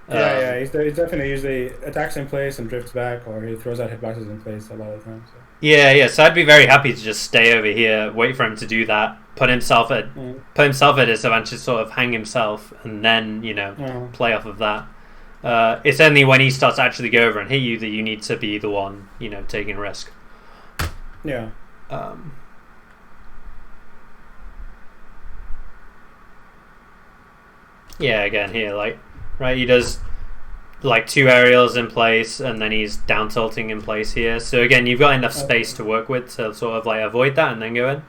He's definitely usually attacks in place and drifts back, or he throws out hitboxes in place a lot of the time. So. Yeah. So I'd be very happy to just stay over here, wait for him to do that, put himself at his advantage, sort of hang himself, and then, you know, play off of that. It's only when he starts to actually go over and hit you that you need to be the one, you know, taking risk. Yeah. Yeah, again here, like, right, he does, like, 2 aerials in place and then he's down tilting in place here. So again, you've got enough space to work with to sort of, like, avoid that and then go in.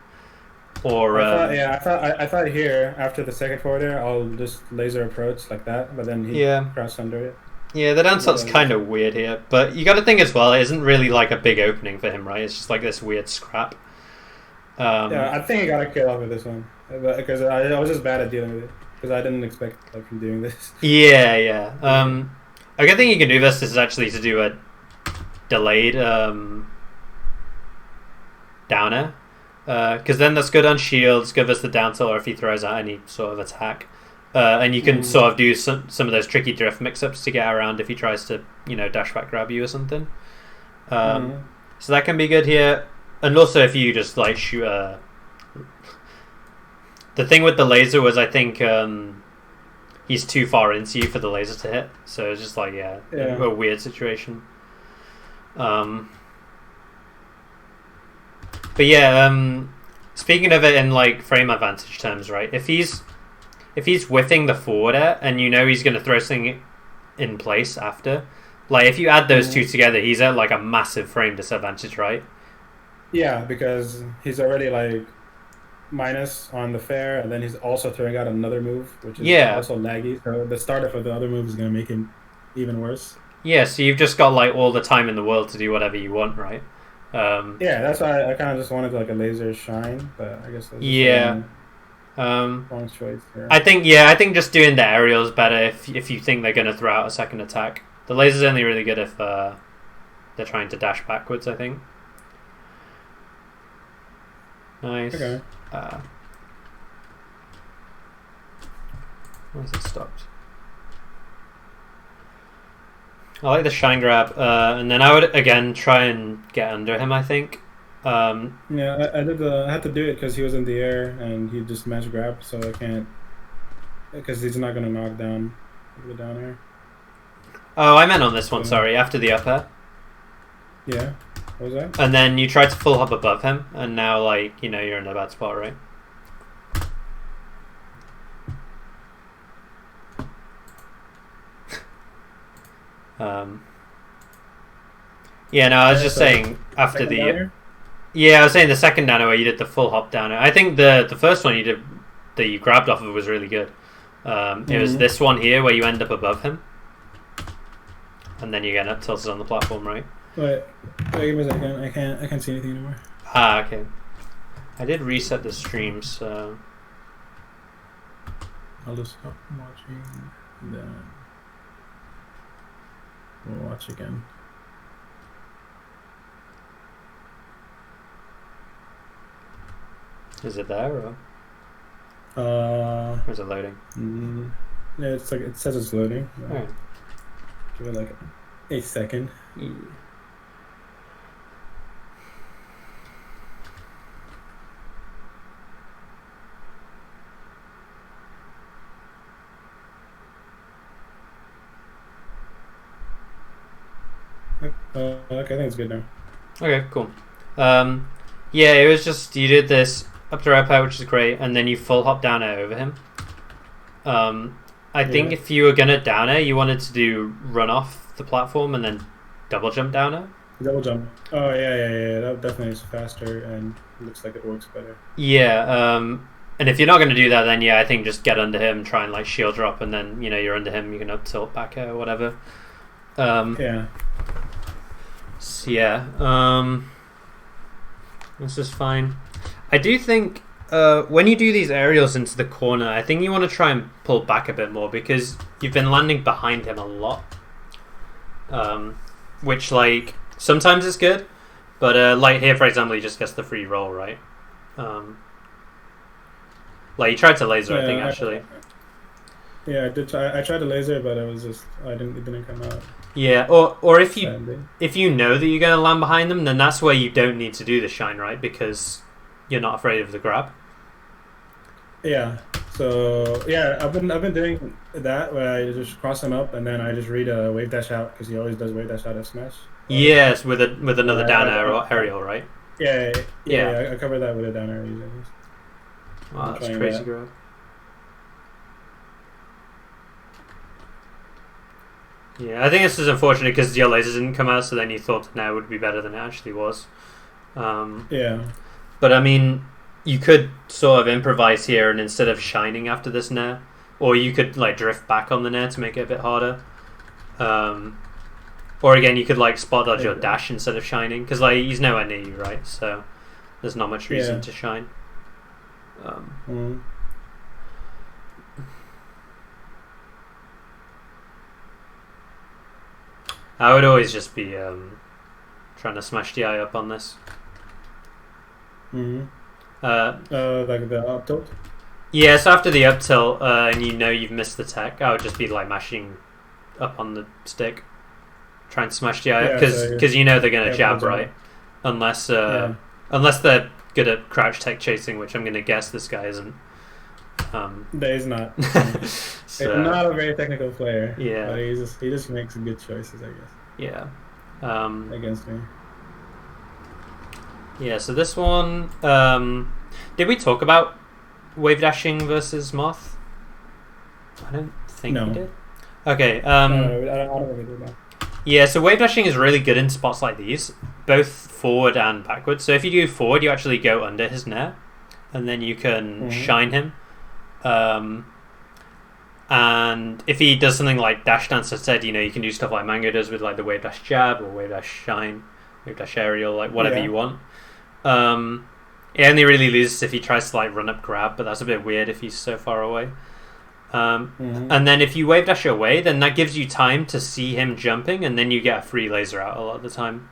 Or I thought here after the second forward there, I'll just laser approach like that, but then he crossed under it. Yeah, the down tilt's kind of weird here, but you got to think as well, it isn't really like a big opening for him, right? It's just like this weird scrap. I think I got a kill off of this one because I was just bad at dealing with it because I didn't expect, like, him doing this. Yeah. A good thing you can do this is actually to do a delayed downer. Because then that's good on shields, give us the down tilt, or if he throws out any sort of attack. And you can sort of do some of those tricky drift mix-ups to get around if he tries to, dash back grab you or something. So that can be good here. And also if you just like shoot the thing with the laser was I think he's too far into you for the laser to hit. So it's just like, a weird situation. But yeah, speaking of it in like frame advantage terms, right? If he's whiffing the forward air and he's going to throw something in place after, like if you add those two together, he's at like a massive frame disadvantage, right? Yeah, because he's already like minus on the fair, and then he's also throwing out another move, which is also laggy. So the startup of the other move is going to make him even worse. Yeah, so you've just got like all the time in the world to do whatever you want, right? Yeah, that's why I kind of just wanted like a laser shine, but I guess that's wrong choice here. I think just doing the aerial is better if you think they're going to throw out a second attack. The laser's only really good if they're trying to dash backwards, I think. Nice. Okay. Why is it stopped? I like the shine grab, and then I would again try and get under him. I think. Yeah, I did. I had to do it because he was in the air and he just smash grab, so I can't because he's not gonna knock down the down air. Oh, I meant on this one. Sorry, after the up air. Yeah. What was that? And then you try to full hop above him, and now like you're in a bad spot, right? Yeah, no, I was just saying after the downer? I was saying the second downer where you did the full hop downer. I think the first one you did that you grabbed off of was really good. It was this one here where you end up above him, and then you get up tilted on the platform, right? Wait, give me a second. I can't see anything anymore. Ah, okay. I did reset the stream, so I'll just stop watching. Then we'll watch again. Is it there or is it loading? Yeah, it's like it says it's loading. Alright. Give it like a second. Yeah. Okay, I think it's good now. Okay, cool. Yeah, it was just you did this up to up out, which is great, and then you full hop down air over him. I think if you were gonna down air, you wanted to do run off the platform and then double jump down air. Double jump. Oh yeah. That definitely is faster and looks like it works better. Yeah. And if you're not gonna do that, then I think just get under him, try and like shield drop, and then you're under him, you can up tilt back air or whatever. Yeah. So this is fine. I do think when you do these aerials into the corner, I think you want to try and pull back a bit more because you've been landing behind him a lot. Which like sometimes is good, but like here for example, he just gets the free roll, right? Like you tried to laser, I think actually. Yeah, I did. I tried to laser, but it didn't come out. Yeah, or if you know that you're going to land behind them, then that's where you don't need to do the shine, right? Because you're not afraid of the grab. Yeah. So yeah, I've been doing that where I just cross him up and then I just read a wave dash out because he always does wave dash out at smash. Yes, with another down air or aerial, right? Yeah. I cover that with a down air usually. Wow, that's crazy grab. Yeah, I think this is unfortunate because your lasers didn't come out, so then you thought the nair would be better than it actually was. Yeah. But I mean, you could sort of improvise here, and instead of shining after this nair, or you could like drift back on the nair to make it a bit harder. Or again, you could like spot dodge your dash instead of shining, because like he's nowhere near you, right? So there's not much reason to shine. I would always just be trying to smash the eye up on this. Like the up tilt. Yeah, so after the up tilt, and you know you've missed the tech, I would just be like mashing up on the stick, trying to smash the eye Yeah, because you know they're gonna yeah, jab, jab. right? Unless Yeah. unless they're good at crouch tech chasing, which I'm gonna guess this guy isn't. That is not. He's So, not a very technical player. Yeah. But he just makes good choices, I guess, yeah. against me. Yeah, so this one, did we talk about wave dashing versus moth? I don't think No. we did. Okay. No, I don't really do that. Yeah, so wave dashing is really good in spots like these, both forward and backwards. So if you do forward, you actually go under his net, and then you can shine him. And if he does something like dash dance instead, you know, you can do stuff like Mango does with like the wave dash jab or wave dash shine, wave dash aerial, like whatever you want. He only really loses if he tries to like run up grab, but that's a bit weird if he's so far away. And then if you wave dash away, then that gives you time to see him jumping, and then you get a free laser out a lot of the time.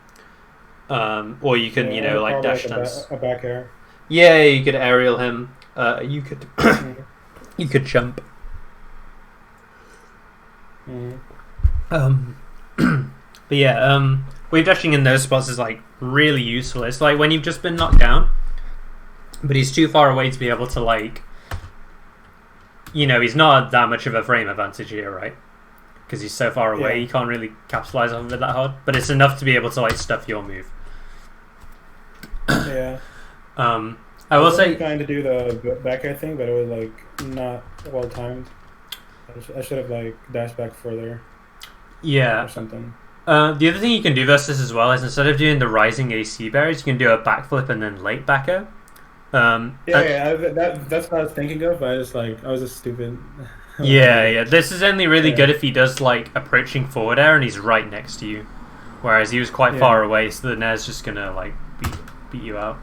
Or you can, you know, like dash dance. A back air. Yeah, you could aerial him. You could you could jump. But yeah, wave dashing in those spots is like really useful. It's like when you've just been knocked down, but he's too far away to be able to like, you know, he's not that much of a frame advantage here, right? Because he's so far away, you can't really capitalize on it that hard. But it's enough to be able to like stuff your move. Yeah. I will say trying to do the back air thing, but it was like not well timed. I should have like dashed back further. Yeah. Or something. The other thing you can do versus this as well is instead of doing the rising AC barriers, you can do a backflip and then late back air. That's what I was thinking of. But I was just stupid. Yeah. This is only really good if he does like approaching forward air and he's right next to you, whereas he was quite far away, so the Nair's just gonna like beat you out.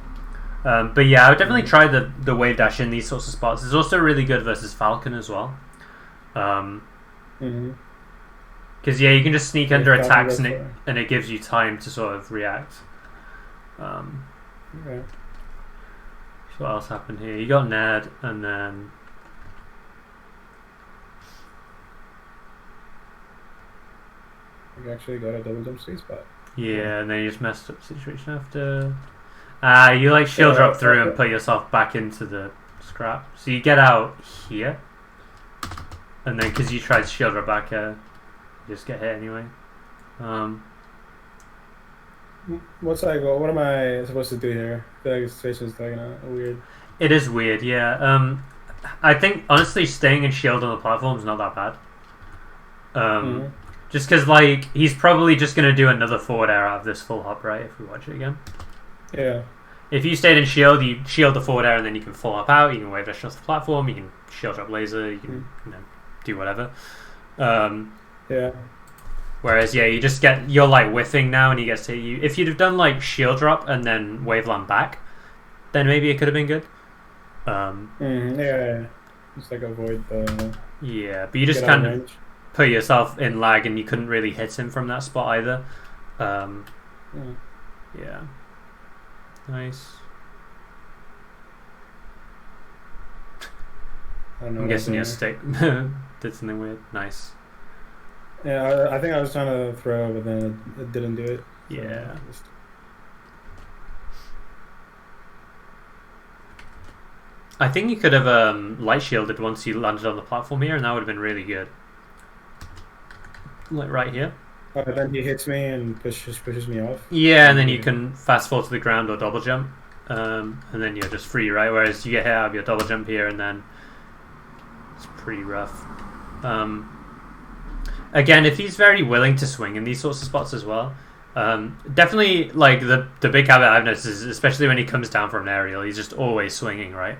But yeah, I would definitely try the wave dash in these sorts of spots. It's also really good versus Falcon as well. Because you can just sneak under attacks and it gives you time to sort of react. Okay. So what else happened here? You got Ned and then You actually got a double jump sweet spot. Yeah, and then you just messed up the situation after. You like shield drop through and put yourself back into the scrap. So you get out here, and then because you tried to shield drop back, you just get hit anyway. What am I supposed to do here? I feel like the situation is like weird. It is weird, yeah. I think honestly, staying in shield on the platform is not that bad. Just because like he's probably just gonna do another forward air out of this full hop, right? If we watch it again. Yeah. If you stayed in shield, you shield the forward air and then you can full hop out. You can wave dash off the platform. You can shield drop laser. You can do whatever. Yeah. Whereas you're like whiffing now and he gets to hit you. If you'd have done like shield drop and then wave land back, then maybe it could have been good. Yeah. Just like avoid the. Yeah, but you just kind of put yourself in lag and you couldn't really hit him from that spot either. Yeah. Nice. I'm guessing your stick did something weird. Nice. Yeah, I think I was trying to throw, but then it didn't do it. Yeah. I think you could have light shielded once you landed on the platform here, and that would have been really good. Like right here. But then he hits me and pushes me off. Yeah, and then you can fast fall to the ground or double jump, and then you're just free, right? Whereas you get hit out of your double jump here, and then it's pretty rough. Again, if he's very willing to swing in these sorts of spots as well, definitely like the big habit I've noticed is especially when he comes down from an aerial, he's just always swinging, right?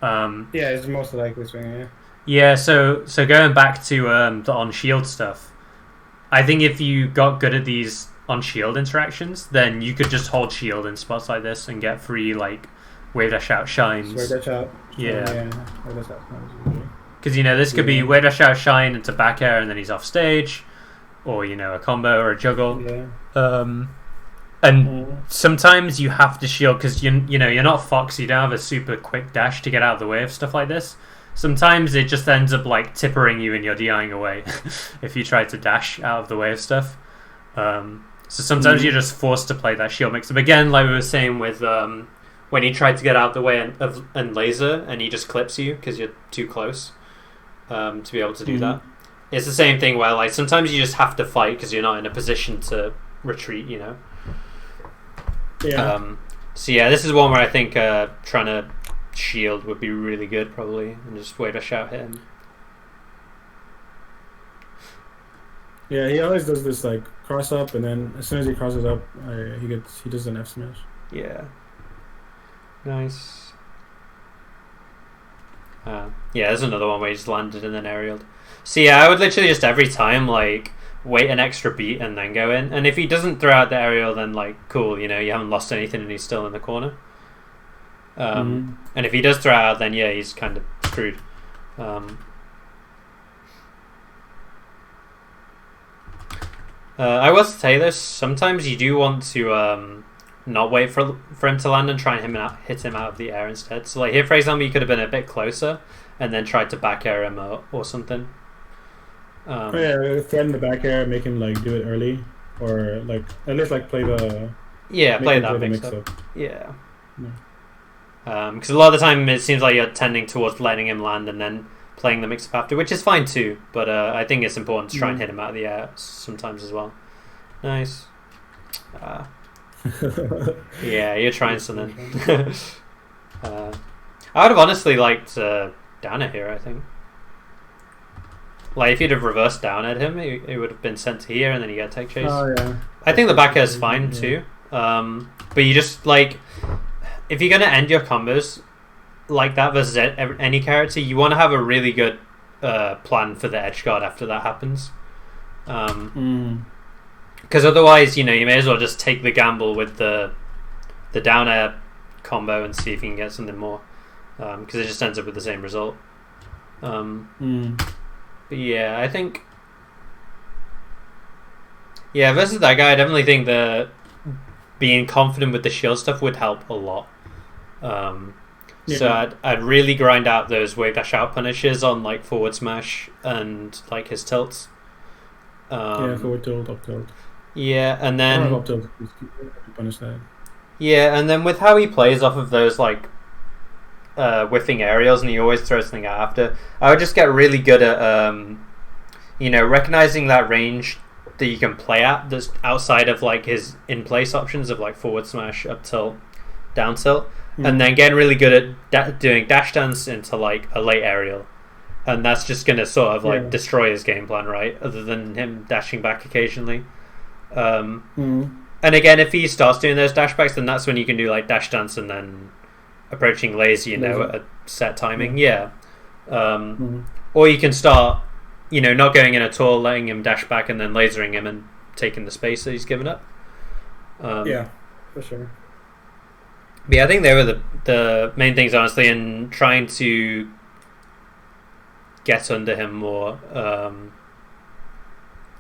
Yeah, it's most likely swinging. Yeah. Yeah. So going back to the on shield stuff, I think if you got good at these on shield interactions, then you could just hold shield in spots like this and get free like wave dash out shines. Wave dash out. Yeah. Wave dash out. Because this could be wave dash out shine into back air and then he's off stage, or a combo or a juggle. Yeah. And sometimes you have to shield because you're not Fox. You don't have a super quick dash to get out of the way of stuff like this. Sometimes it just ends up like tippering you and you're DIing away if you try to dash out of the way of stuff. So sometimes you're just forced to play that shield mix-up. Again, like we were saying with when he tried to get out of the way and laser and he just clips you because you're too close to be able to do that. It's the same thing where like sometimes you just have to fight because you're not in a position to retreat, Yeah. So yeah, this is one where I think trying to shield would be really good probably and just wait a shout hit him. Yeah, he always does this like cross up, and then as soon as he crosses up, he does an F smash. Yeah. Nice. Yeah, there's another one where he just landed and then aerialed. So yeah, I would literally just every time like wait an extra beat and then go in. And if he doesn't throw out the aerial, then like cool, you haven't lost anything and he's still in the corner. And if he does throw out, then yeah, he's kind of screwed. I will say this: sometimes you do want to not wait for him to land and try and hit him out of the air instead. So like here, for example, you could have been a bit closer and then tried to back air him or something. Threaten the back air, make him like do it early, or like at least like play the play that mix up. Yeah. Because a lot of the time it seems like you're tending towards letting him land and then playing the mix up after, which is fine too. But I think it's important to try and hit him out of the air sometimes as well. Nice. Yeah, you're trying something. I would have honestly liked down it here, I think. Like, if you'd have reversed down at him, it would have been sent to here and then you get tech chase. Oh, yeah. I think the back air is fine too. But you just, like, if you're going to end your combos like that versus any character, you want to have a really good plan for the edge guard after that happens. Because otherwise, you may as well just take the gamble with the down air combo and see if you can get something more. Because it just ends up with the same result. But yeah, I think... Yeah, versus that guy, I definitely think that being confident with the shield stuff would help a lot. So I'd really grind out those wave dash out punishes on like forward smash and like his tilts. Forward tilt, up tilt. Yeah, and then up tilt, punish that. Yeah, and then with how he plays off of those like whiffing aerials, and he always throws something out after, I would just get really good at recognizing that range that you can play at that's outside of like his in place options of like forward smash, up tilt, down tilt. And then getting really good at doing dash dance into like a late aerial, and that's just going to sort of like destroy his game plan, right? Other than him dashing back occasionally. And again, if he starts doing those dash backs, then that's when you can do like dash dance and then approaching lazy, at a set timing. Or you can start, not going in at all, letting him dash back and then lasering him and taking the space that he's given up. For sure. But yeah, I think they were the main things, honestly, in trying to get under him more.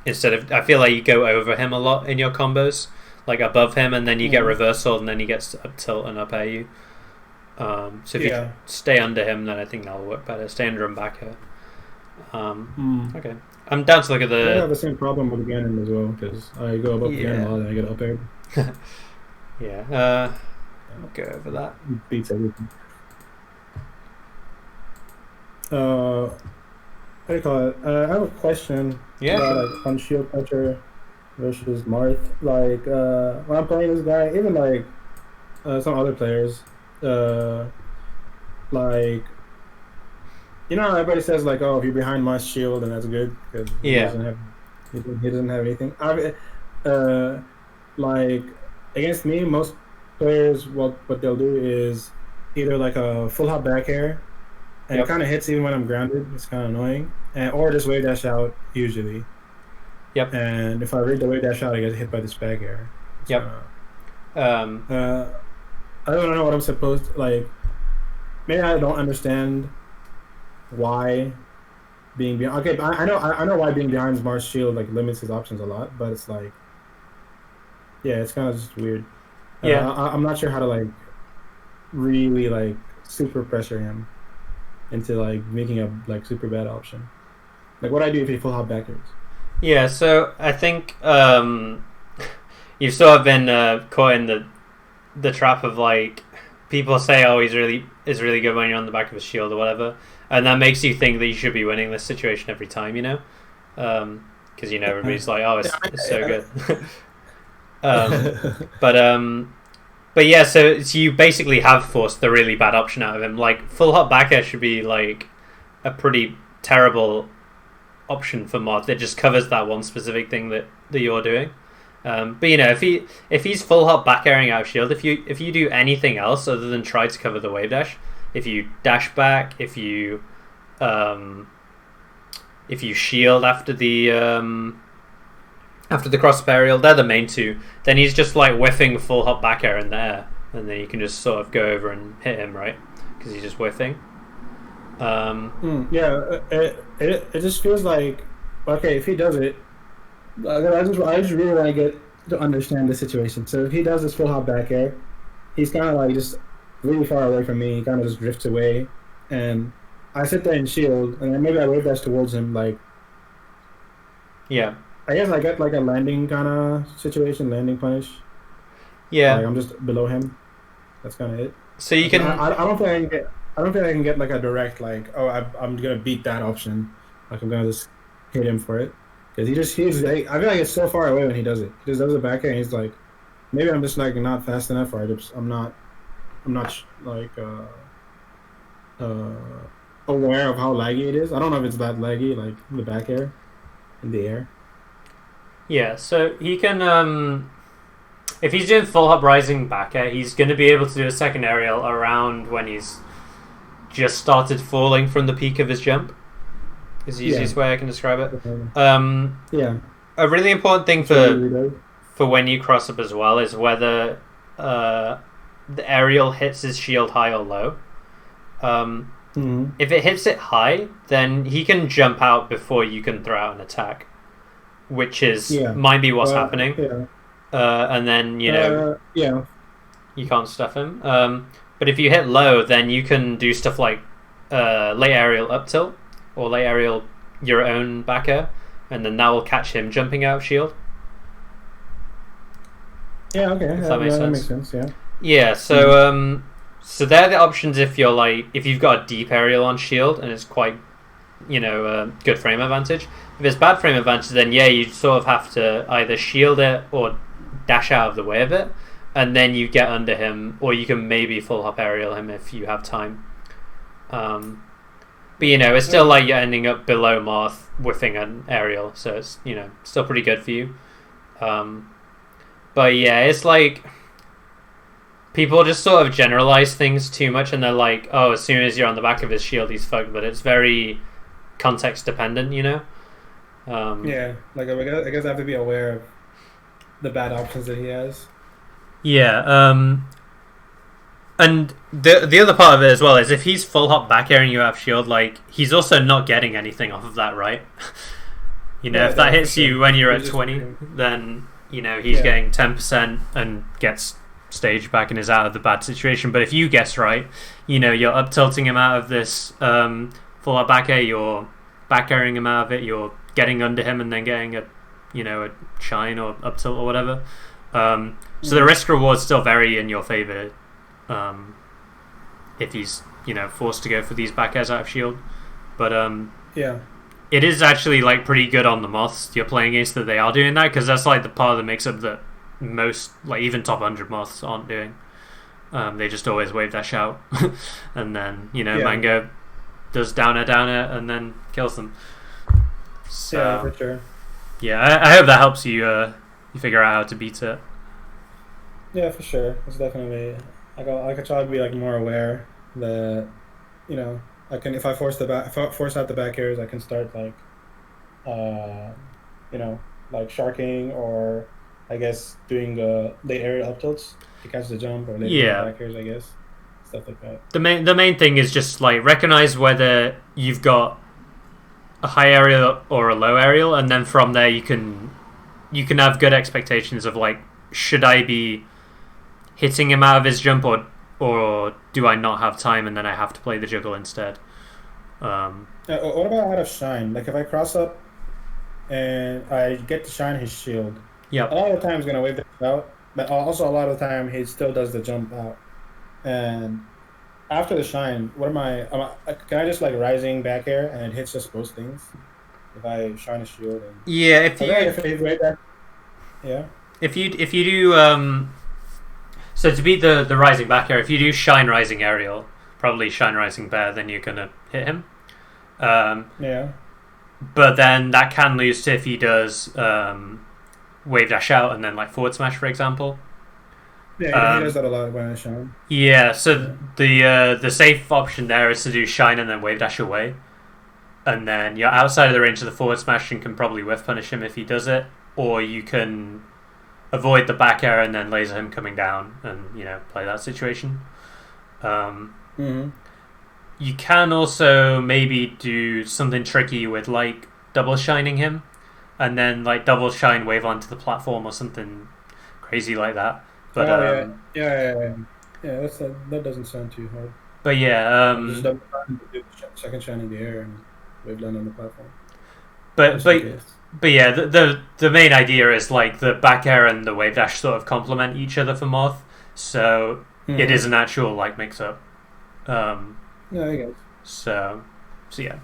Instead of, I feel like you go over him a lot in your combos, like above him, and then you get reversal, and then he gets up tilt and up air you. So if you stay under him, then I think that'll work better. Stay under him back here. Okay. I'm down to look at the... I have the same problem with Ganon as well, because I go above Ganon a lot and I get up air. I'll go over that. It beats everything. What do you call it? I have a question about like on Shield Puncher versus Marth. Like when I'm playing this guy, even like some other players, like everybody says like, oh, if you're behind my shield, then that's good because he doesn't have anything. Like against me, most players what they'll do is either like a full hop back air, and it kind of hits even when I'm grounded. It's kind of annoying, or just wave dash out usually. And if I read the wave dash out, I get hit by this back air. So, I don't know what I'm supposed to, like. Maybe I don't understand why being behind. Okay, I know why being behind Mars shield like limits his options a lot, but it's like Yeah, it's kind of just weird. Yeah. I'm not sure how to like really like super pressure him into like making a like super bad option. Like what I do if he full hop backwards. Yeah, so I think you've sort of been caught in the trap of like people say, "Oh, is really good when you're on the back of his shield or whatever," and that makes you think that you should be winning this situation every time, you know, because everybody's like, "Oh, it's so good." um, but but yeah, so you basically have forced the really bad option out of him. Like full hop back air should be like a pretty terrible option for mod that just covers that one specific thing that you're doing. But if he's full hop back airing out of shield, if you do anything else other than try to cover the wave dash, if you dash back, if you shield after the cross aerial, they're the main two. Then he's just like whiffing full hop back air in the air, and then you can just sort of go over and hit him, right? Because he's just whiffing. Yeah, it just feels like okay if he does it. I just really want to get to understand the situation. So if he does this full hop back air, he's kind of like just really far away from me. He kind of just drifts away, and I sit there and shield, and then maybe I wave dash towards him. Like, yeah, I guess I get like a landing kind of situation, landing punish. Yeah. Like I'm just below him. That's kind of it. So you can. I don't think I can get. I don't think I can get like a direct like. Oh, I'm gonna beat that option. Like I'm gonna just hit him for it. Because I feel like it's so far away when he does it. He just does it back and he's like, maybe I'm just like not fast enough, or I'm not like aware of how laggy it is. I don't know if it's that laggy, like the back air, in the air. Yeah, so he can. If he's doing full hop rising back air, he's going to be able to do a second aerial around when he's just started falling from the peak of his jump. Is the easiest way I can describe it. Yeah. A really important thing for when you cross up as well is whether the aerial hits his shield high or low. If it hits it high, then he can jump out before you can throw out an attack, which might be what's happening. Yeah. And then you can't stuff him. But if you hit low, then you can do stuff like late aerial up tilt. Or late aerial your own back air, and then that will catch him jumping out of shield. Yeah, okay. If that makes sense. Yeah. Yeah, so so they're the options if you've got a deep aerial on shield and it's quite good frame advantage. If it's bad frame advantage, then you sort of have to either shield it or dash out of the way of it, and then you get under him, or you can maybe full hop aerial him if you have time. But it's still like you're ending up below Marth whiffing an aerial, so it's still pretty good for you. But yeah, it's like people just sort of generalize things too much, and they're like, oh, as soon as you're on the back of his shield, he's fucked. But it's very context dependent, Yeah, like I guess I have to be aware of the bad options that he has. Yeah. And the other part of it as well is if he's full hop back air and you have shield, like he's also not getting anything off of that, right? If that hits you when you're at 20, then he's getting 10% and gets stage back and is out of the bad situation. But if you guess right, you're up tilting him out of this full hop back air, you're back airing him out of it, you're getting under him and then getting a shine or up tilt or whatever. So the risk reward's still very in your favor. If he's forced to go for these back airs out of shield, but it is actually like pretty good on the moths you're playing against that they are doing that, because that's like the part of the mix-up that most like even top 100 moths aren't doing. They just always wave dash out and then Mango does downer and then kills them. So, yeah, for sure. Yeah, I hope that helps you you figure out how to beat it. Yeah, for sure. It's definitely I could try to be like more aware that I can, if I force out the back airs, I can start like like sharking, or I guess doing late aerial up tilts to catch the jump, or late back airs, I guess, stuff like that. The main thing is just like recognize whether you've got a high aerial or a low aerial, and then from there you can have good expectations of like should I be hitting him out of his jump, or do I not have time and then I have to play the juggle instead? What about out of shine? Like if I cross up and I get to shine his shield, Yep. a lot of the time he's gonna wave this out, but also a lot of the time he still does the jump out. And after the shine, can I just like rising back air and it hits just both things? If I shine a shield and Yeah, if you okay, if he's right back, yeah. if you do so to beat the rising back air, if you do shine rising aerial, probably shine rising bear, then you're gonna hit him. Yeah. But then that can lose to if he does wave dash out and then like forward smash, for example. Yeah, he does that a lot when I shine. Yeah, so the safe option there is to do shine and then wave dash away, and then you're outside of the range of the forward smash and can probably whiff punish him if he does it, or you can avoid the back air and then laser him coming down and play that situation. You can also maybe do something tricky with like double shining him, and then like double shine wave onto the platform or something crazy like that. But yeah. That doesn't sound too hard. But yeah, just double shine, do second shine in the air and wave down on the platform. But yeah, the main idea is like the back air and the wave dash sort of complement each other for Moth, so it is an actual like mix up. Yeah, I guess. So yeah.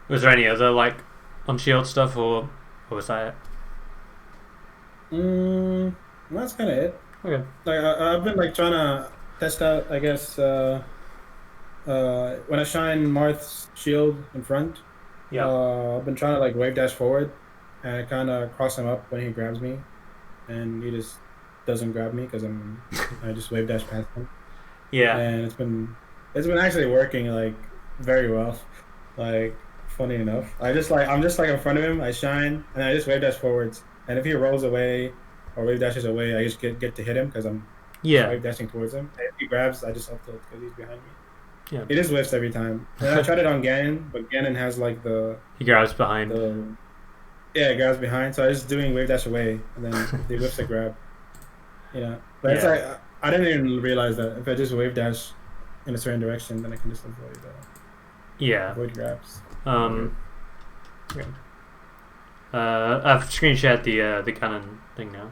Was there any other like on shield stuff, or was that it? That's kind of it. Okay. Like I've been like trying to test out, I guess, when I shine Marth's shield in front. Yeah. I've been trying to like wave dash forward, and I kind of cross him up when he grabs me, and he just doesn't grab me because I just wave dash past him. Yeah. And it's been actually working like very well. Like funny enough, I'm just like in front of him. I shine and I just wave dash forwards, and if he rolls away or wave dashes away, I just get to hit him because I'm wave dashing towards him. And if he grabs, I just up tilt because he's behind me. Yeah. He just whiffs every time. And I tried it on Ganon, but Ganon has like he grabs behind. He grabs behind. So I was just doing wave dash away, and then he whiffs a grab. But it's like I didn't even realize that if I just wave dash in a certain direction, then I can just avoid avoid grabs. Okay. I've screen shared the Canon thing now.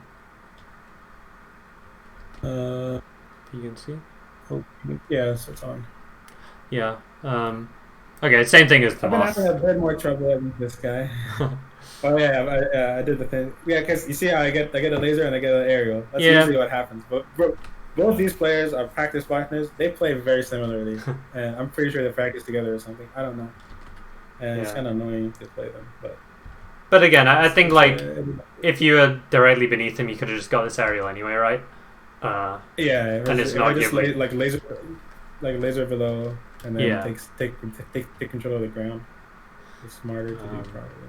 You can see. Oh, yeah, so it's on. Yeah. Okay, same thing as the I've been Moth. having a bit more trouble with this guy. Oh yeah, I did the thing. Yeah, because you see how I get a laser and I get an aerial. That's usually what happens. But both these players are practice partners. They play very similarly, and I'm pretty sure they practice together or something. I don't know. And it's kind of annoying to play them, But again, I think like if you were directly beneath him, you could have just got this aerial anyway, right? And it's not just like laser below, and then take control of the ground. It's smarter to do probably.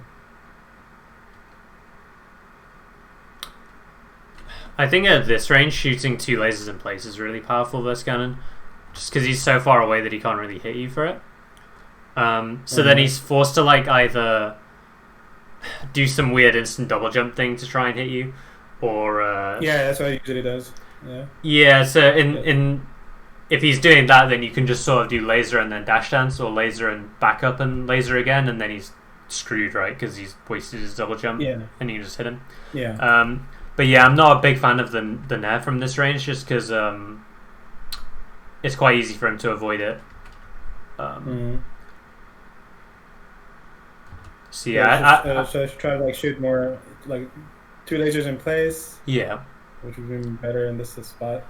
I think at this range, shooting 2 lasers in place is really powerful versus Ganon, just because he's so far away that he can't really hit you for it. So then he's forced to like either do some weird instant double jump thing to try and hit you, or that's what he usually does. Yeah. So in if he's doing that, then you can just sort of do laser and then dash dance, or laser and back up and laser again, and then he's screwed, right? Because he's wasted his double jump, and you can just hit him. Yeah. But yeah, I'm not a big fan of the Nair from this range, just because it's quite easy for him to avoid it. So yeah, so I should try to like shoot more like 2 lasers in place. Yeah. Which would be better in this spot.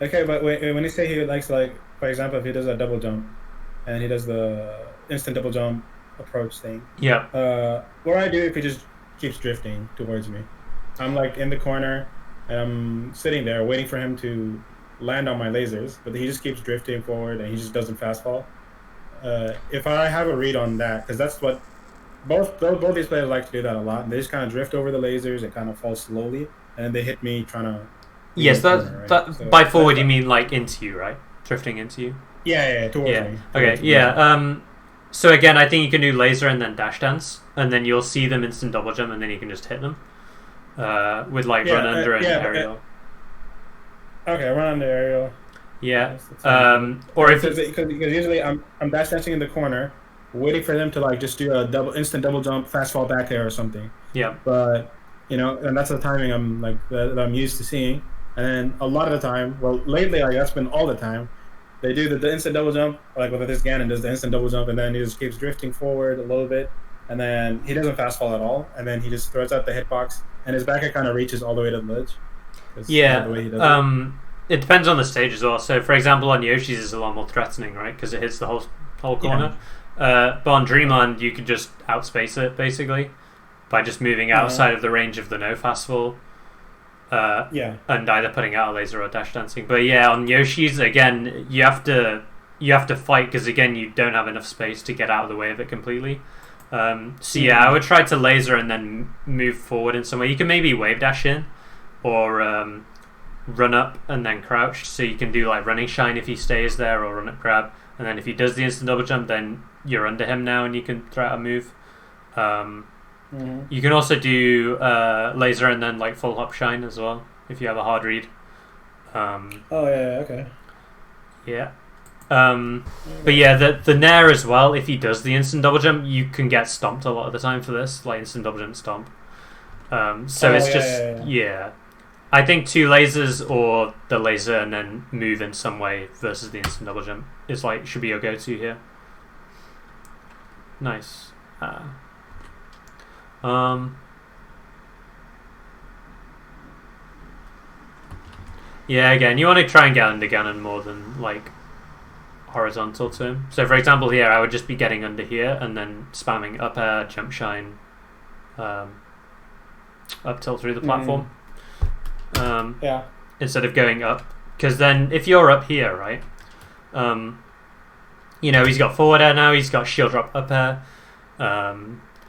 Okay, but when you say he likes like, for example, if he does a double jump, and he does the instant double jump approach thing. Yeah. What do I do if he just keeps drifting towards me? I'm like in the corner, and I'm sitting there waiting for him to land on my lasers, but he just keeps drifting forward, and he just doesn't fast fall. If I have a read on that, because that's what both these players like to do that a lot. And they just kind of drift over the lasers and kind of fall slowly, and they hit me trying to. Yes, so by forward you mean like into you, right? Drifting into you. Yeah, towards me. Okay, yeah. So again, I think you can do laser and then dash dance, and then you'll see them instant double jump, and then you can just hit them. with like Yeah, run under and yeah, aerial. okay, run on the aerial. Yeah. That sounds good. Or if Because usually I'm dash dancing in the corner, waiting for them to like just do a instant double jump, fast fall back air or something. yeah, But and that's the timing I'm like that I'm used to seeing. And then a lot of the time, well, lately like that's been all the time. They do the instant double jump, like with this Ganon does the instant double jump, and then he just keeps drifting forward a little bit, and then he doesn't fast fall at all, and then he just throws out the hitbox, and his back air kind of reaches all the way to the ledge. That's kind of the way yeah. he does it. It depends on the stage as well. So, for example, on Yoshi's is a lot more threatening, right? Because it hits the whole corner. But on Dreamland, you can just outspace it basically by just moving outside of the range of the no fast fall. And either putting out a laser or dash dancing. But yeah, on Yoshi's again, you have to fight because again, you don't have enough space to get out of the way of it completely. So yeah, I would try to laser and then move forward in some way. You can maybe wave dash in, or run up and then crouch. So you can do like running shine if he stays there, or run up grab. And then if he does the instant double jump, then you're under him now and you can throw out a move. You can also do laser and then like full hop shine as well if you have a hard read. Oh yeah, okay. Yeah. But yeah, the Nair as well, if he does the instant double jump, you can get stomped a lot of the time for this, like instant double jump stomp. So it's just, yeah. I think 2 lasers or the laser and then move in some way versus the instant double jump is like, should be your go-to here. Nice. Yeah, again, you want to try and get under Ganon more than like horizontal to him. So for example here, I would just be getting under here and then spamming up air, jump shine, up tilt through the platform. Instead of going up, because then if you're up here, right, he's got forward air now, he's got shield drop up air,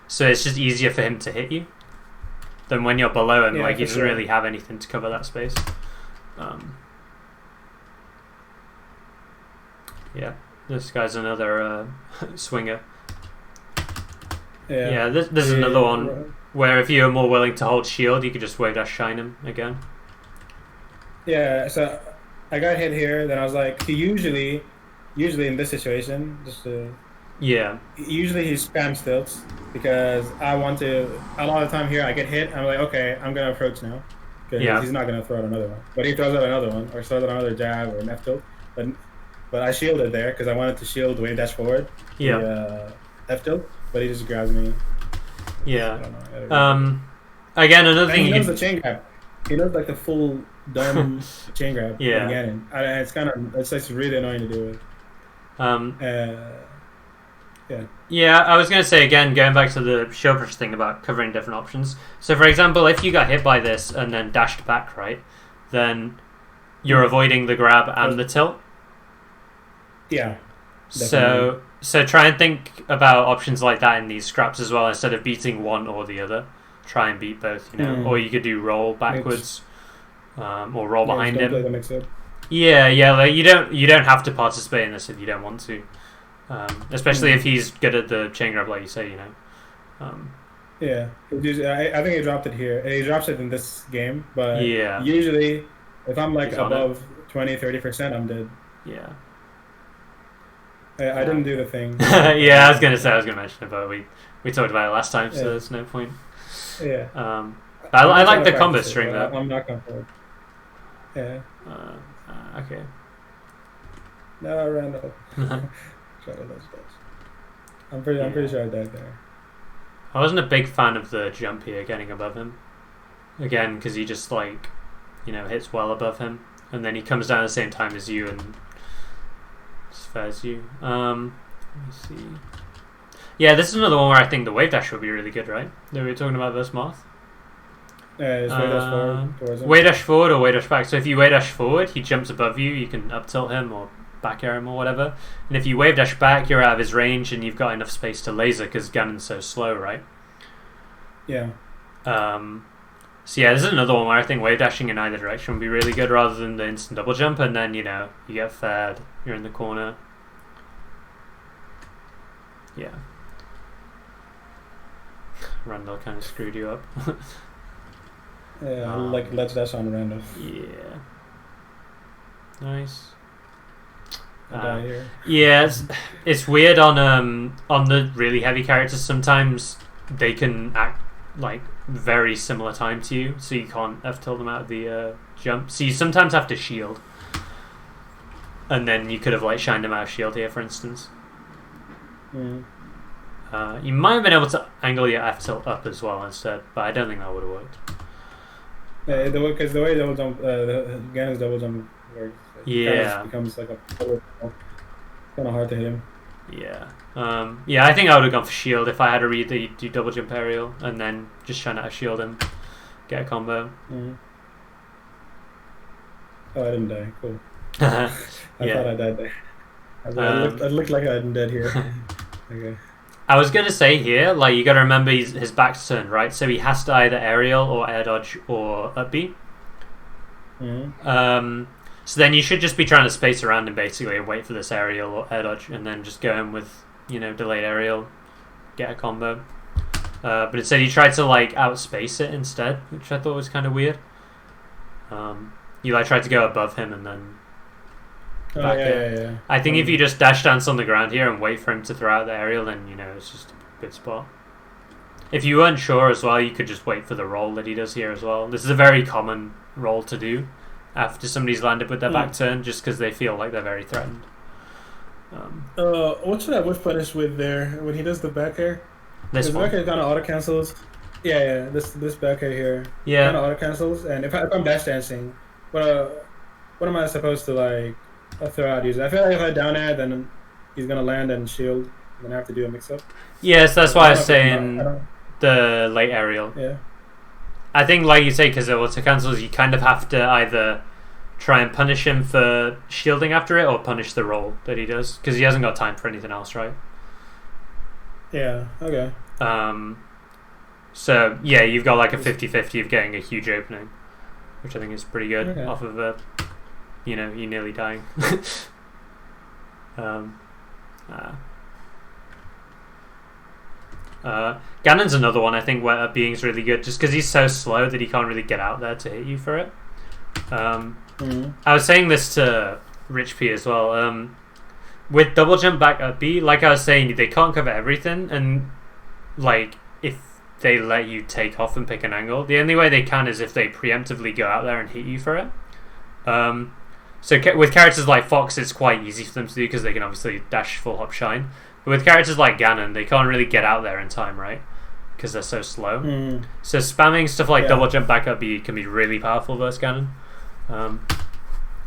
so it's just easier for him to hit you than when you're below him, like he doesn't really have anything to cover that space. Yeah, this guy's another swinger. Yeah, this is another one where if you're more willing to hold shield, you could just wave dash shine him again. Yeah, so I got hit here, then I was like, usually in this situation, usually he spams tilts because I want to, a lot of the time here I get hit, I'm like, okay, I'm going to approach now. Because he's not going to throw out another one. But he throws out another one, or throws out another jab or an F tilt. But I shielded there because I wanted to shield wave dash forward. The F tilt, but he just grabs me. Yeah. Again, another thing. He knows the chain grab. He knows like the full dumb chain grab. Yeah. Again, it's really annoying to do with. Yeah, I was going to say again, going back to the showbrush thing about covering different options. So, for example, if you got hit by this and then dashed back, right, then you're avoiding the grab and the tilt. Yeah. Definitely. So try and think about options like that in these scraps as well. Instead of beating one or the other, try and beat both. Or you could do roll backwards, or roll behind him. Yeah. Like you don't have to participate in this if you don't want to. Especially if he's good at the chain grab, like you say, Yeah, I think he dropped it here. He drops it in this game, but yeah. Usually, if I'm like above 20-30%, I'm dead. Yeah. I didn't do the thing. Yeah, I was gonna mention it, but we talked about it last time, so there's no point. Yeah. I like the combo string though. I'm not comfortable. Yeah. Okay. No, Randall. I'm pretty sure I died there. I wasn't a big fan of the jump here, getting above him. Again, because he just hits well above him, and then he comes down at the same time as you and fares you. Let me see. Yeah, this is another one where I think the wave dash would be really good, right? That we were talking about this Moth. Yeah, just wave dash forward towards him. Wave dash forward or wave dash back. So if you wave dash forward, he jumps above you. You can up tilt him or back air him or whatever. And if you wave dash back, you're out of his range and you've got enough space to laser because Ganon's so slow, right? Yeah. So yeah, this is another one where I think wave dashing in either direction would be really good rather than the instant double jump, and then you get fared, you're in the corner. Yeah. Randall kind of screwed you up. Yeah, like Um, let's dash on random. yeah, nice. I die here. Yeah, it's weird on the really heavy characters. Sometimes they can act like very similar time to you, so you can't have told them out of the jump. So you sometimes have to shield, and then you could have like shined them out of shield here, for instance. Mm. You might have been able to angle your F tilt up as well instead, but I don't think that would have worked. Because the way double jump, Ganon's double jump works, he kind of just Yeah, becomes like a. It's kind of hard to hit him. yeah, yeah. I think I would have gone for shield if I had to read that you do double jump aerial and then just shine out a shield and get a combo. Mm. Oh, I didn't die. Cool. Yeah. I thought I died there. I looked like I'm dead here. Okay. I was gonna say here, like you gotta remember his back's turned, right? So he has to either aerial or air dodge or up B. Mm-hmm. So then you should just be trying to space around him basically and wait for this aerial or air dodge, and then just go in with delayed aerial, get a combo. But instead he tried to like outspace it instead, which I thought was kind of weird. You like tried to go above him and then Oh back yeah. I think if you just dash dance on the ground here and wait for him to throw out the aerial, then it's just a good spot. If you weren't sure as well, you could just wait for the roll that he does here as well. This is a very common roll to do after somebody's landed with their back turn, just because they feel like they're very threatened. What should I whiff punish with there when he does the back air? This back air kind of auto cancels. Yeah. This back air here. Yeah. Kind of auto cancels, and if I'm dash dancing, what am I supposed to like throw out using? I feel like if I down air, then he's gonna land and shield. And then I have to do a mix up. Yes, that's why I was saying the late aerial. Yeah. I think, like you say, because it auto cancels, you kind of have to either try and punish him for shielding after it or punish the roll that he does, because he hasn't got time for anything else, right? Yeah, okay. So, yeah, you've got like a 50-50 of getting a huge opening, which I think is pretty good off of you nearly dying. Ganon's another one I think where being's really good, just because he's so slow that he can't really get out there to hit you for it. I was saying this to Rich P as well. With double jump back up B, like I was saying, they can't cover everything, and like if they let you take off and pick an angle, the only way they can is if they preemptively go out there and hit you for it. So with characters like Fox, it's quite easy for them to do because they can obviously dash, full hop, shine. But with characters like Ganon, they can't really get out there in time, right? Because they're so slow. So spamming stuff like double jump back up B can be really powerful versus Ganon.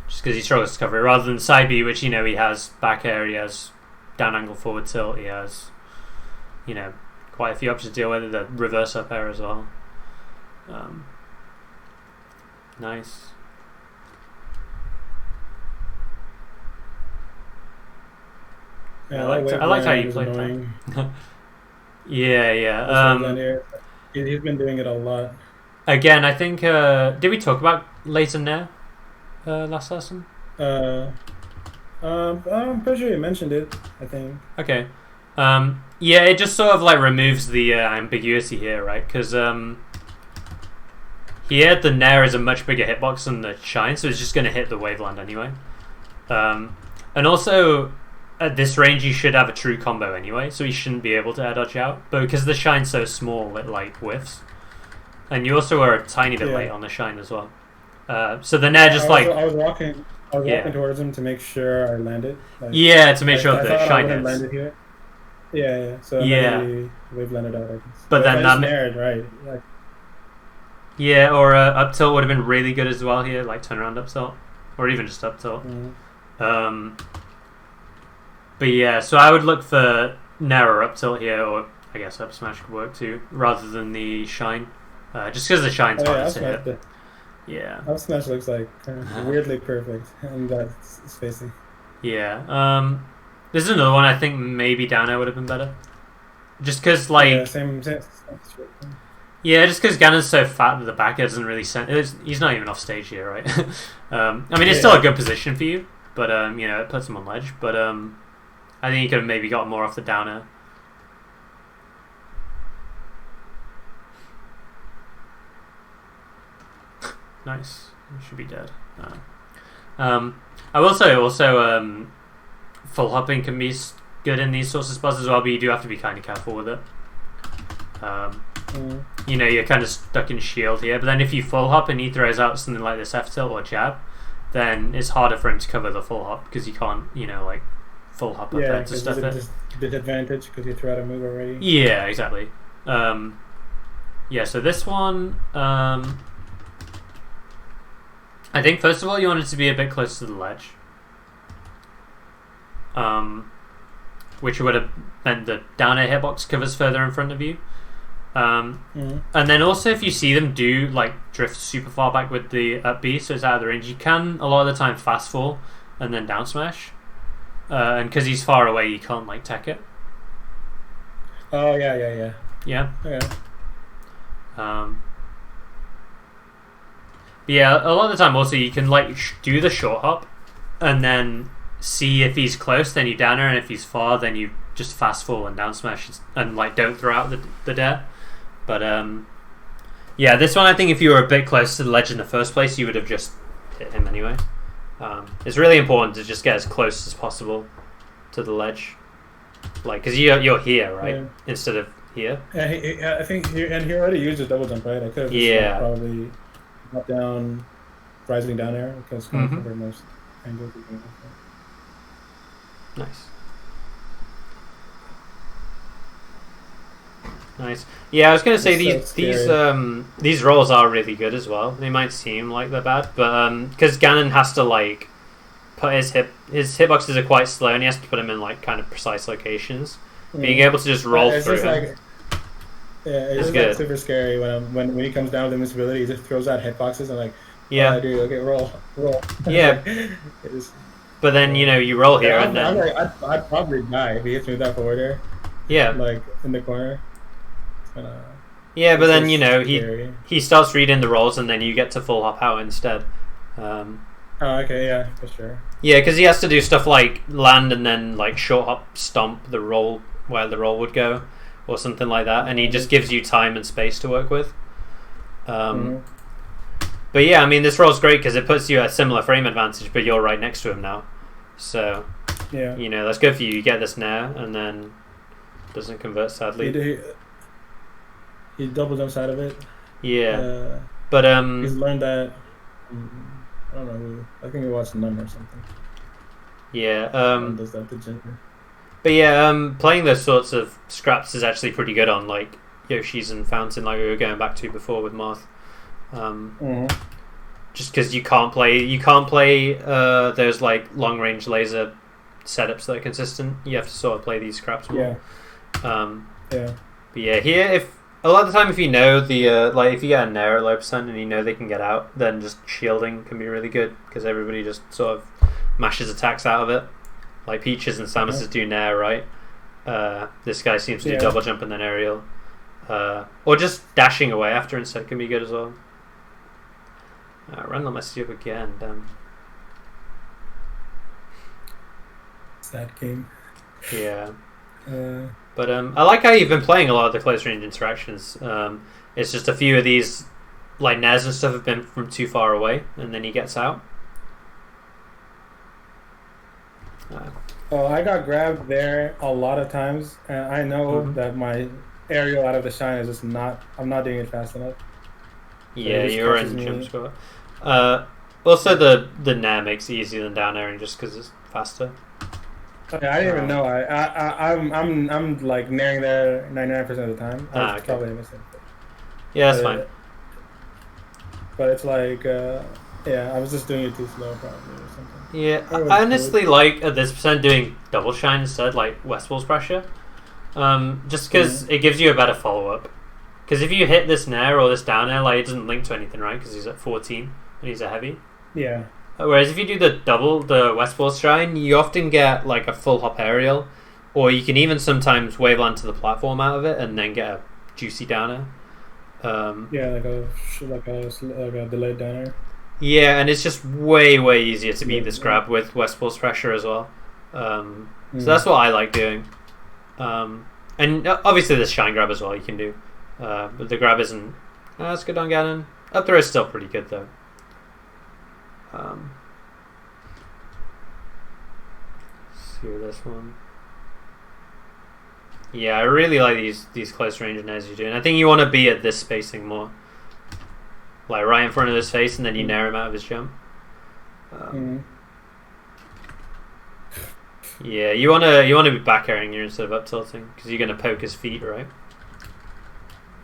Just because he struggles to cover it, rather than side B, which he has back air, he has down angle forward tilt, he has quite a few options to deal with, the reverse up air as well. Nice. Yeah, I liked how you played that. Yeah. He's been doing it a lot. Again, I think did we talk about laser nair last lesson? I'm pretty sure you mentioned it, I think. Okay. Yeah, it just sort of like removes the ambiguity here, right? Because here the nair is a much bigger hitbox than the shine, so it's just going to hit the waveland anyway. And also, at this range, you should have a true combo anyway, so you shouldn't be able to air dodge out. But because the shine's so small, it like whiffs. And you also are a tiny bit late on the shine as well. So the nair just I was walking towards him to make sure I landed. To make sure the shine hits. Landed here. Yeah. So wave landed out. I guess. But then that nared, right? Yeah, or up tilt would have been really good as well here, like turn around up tilt, or even just up tilt. But yeah, so I would look for nair or up tilt here, or I guess up smash could work too, rather than the shine, just because the shine's hard to hit. Yeah. Up smash looks like weirdly perfect in that spacing. Yeah. This is another one I think maybe down air would have been better, just because like same. Yeah, just because Ganon's so fat that the back air doesn't really he's not even off stage here, right? I mean, it's still a good position for you, but it puts him on ledge. But I think he could have maybe got more off the down air. Nice. You should be dead. I will say also full hopping can be good in these sorts of spots as well, but you do have to be kind of careful with it. You know, you're kind of stuck in shield here, but then if you full hop and he throws out something like this F tilt or jab, then it's harder for him to cover the full hop because you can't, you know, like full hop up there to stuff it. Disadvantage because you threw out a move already. Yeah, exactly. Yeah, so this one, I think first of all you want it to be a bit close to the ledge, which would have meant the down air hitbox covers further in front of you. And then also if you see them do like drift super far back with the up B, so it's out of the range, you can a lot of the time fast fall and then down smash, and because he's far away you can't like tech it. Oh yeah. But yeah, a lot of the time also you can like do the short hop and then see if he's close, then you down air, and if he's far, then you just fast fall and down smash and like don't throw out the dare. But yeah, this one I think if you were a bit close to the ledge in the first place, you would have just hit him anyway. It's really important to just get as close as possible to the ledge, like because you're here, right, instead of here. Yeah, I think he already used his double jump, right? I could have probably up down, rising down air because kind of cover most angles. Nice. Yeah, I was gonna say these rolls are really good as well. They might seem like they're bad, but because Ganon has to like put his hitboxes are quite slow, and he has to put them in like kind of precise locations. Being able to just roll through him. It's good. Like super scary when he comes down with invincibility. He just throws out hitboxes and like, oh, dude, okay, roll. Yeah. But then you know you roll here and then I'd probably die if he hits me with that forward air. Yeah. Like in the corner. Yeah, but then you know he starts reading the rolls and then you get to full hop out instead. Oh, okay, yeah, for sure. Yeah, because he has to do stuff like land and then like short hop stomp the roll where the roll would go, or something like that, and he just gives you time and space to work with. But yeah, I mean this roll's great because it puts you at a similar frame advantage, but you're right next to him now. So yeah, you know that's good for you. You get this nair and then doesn't convert sadly. He double jumps out of it. Yeah, but he's learned that. I don't know who. I think he watched Numb or something. Yeah. Does that to Ginger. But yeah, playing those sorts of scraps is actually pretty good on like Yoshi's and Fountain, like we were going back to before with Marth. Just because you can't play those like long range laser setups that are consistent. You have to sort of play these scraps more. Yeah. But yeah, here if a lot of the time if you know the like if you get a nair at low percent and you know they can get out, then just shielding can be really good because everybody just sort of mashes attacks out of it. Like Peaches and Samus do nair, right? This guy seems to do double jump and then aerial. Or just dashing away after instead can be good as well. Randall messed you up again, damn. Sad game. Yeah. But I like how you've been playing a lot of the close range interactions. It's just a few of these, like Nez and stuff, have been from too far away, and then he gets out. I got grabbed there a lot of times, and I know that my aerial out of the shine is just not. I'm not doing it fast enough. Yeah, you're in jump score. Also, the nair makes it easier than down airing just because it's faster. Okay, I didn't even know. I'm like nairing there 99% of the time. I was probably missing. Yeah, that's fine. But it's like, I was just doing it too slow, probably or something. Yeah, I honestly like at this percent doing double shine instead, like Westfall's pressure. Just because it gives you a better follow up. Because if you hit this nair or this down air, like it doesn't link to anything, right? Because he's at 14 and he's a heavy. Yeah. Whereas if you do the Westfall Shrine, you often get like a full hop aerial, or you can even sometimes wave land to the platform out of it and then get a juicy downer. Like a delayed downer. Yeah, and it's just way easier to beat this grab with Westfall's pressure as well. So that's what I like doing. And obviously there's shine grab as well you can do, but the grab isn't as good on Ganon. Up there is still pretty good though. Um, let's see this one. Yeah, I really like these close range nairs you do, and I think you want to be at this spacing more, like right in front of his face, and then you nair him out of his jump. Yeah, you wanna be back airing you instead of up tilting because you're gonna poke his feet, right?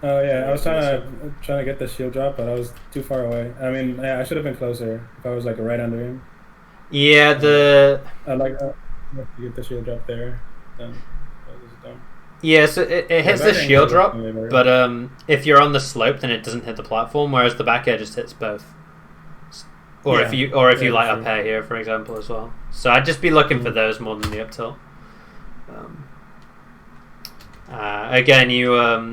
Oh yeah, I was trying to get the shield drop, but I was too far away. I mean, yeah, I should have been closer if I was like right under him. Yeah, I like to get the shield drop there. Then that was dumb. Yeah, so it hits the shield drop, but if you're on the slope, then it doesn't hit the platform, whereas the back air just hits both. Or if you light up air here, for example, as well. So I'd just be looking for those more than the up tilt. Again,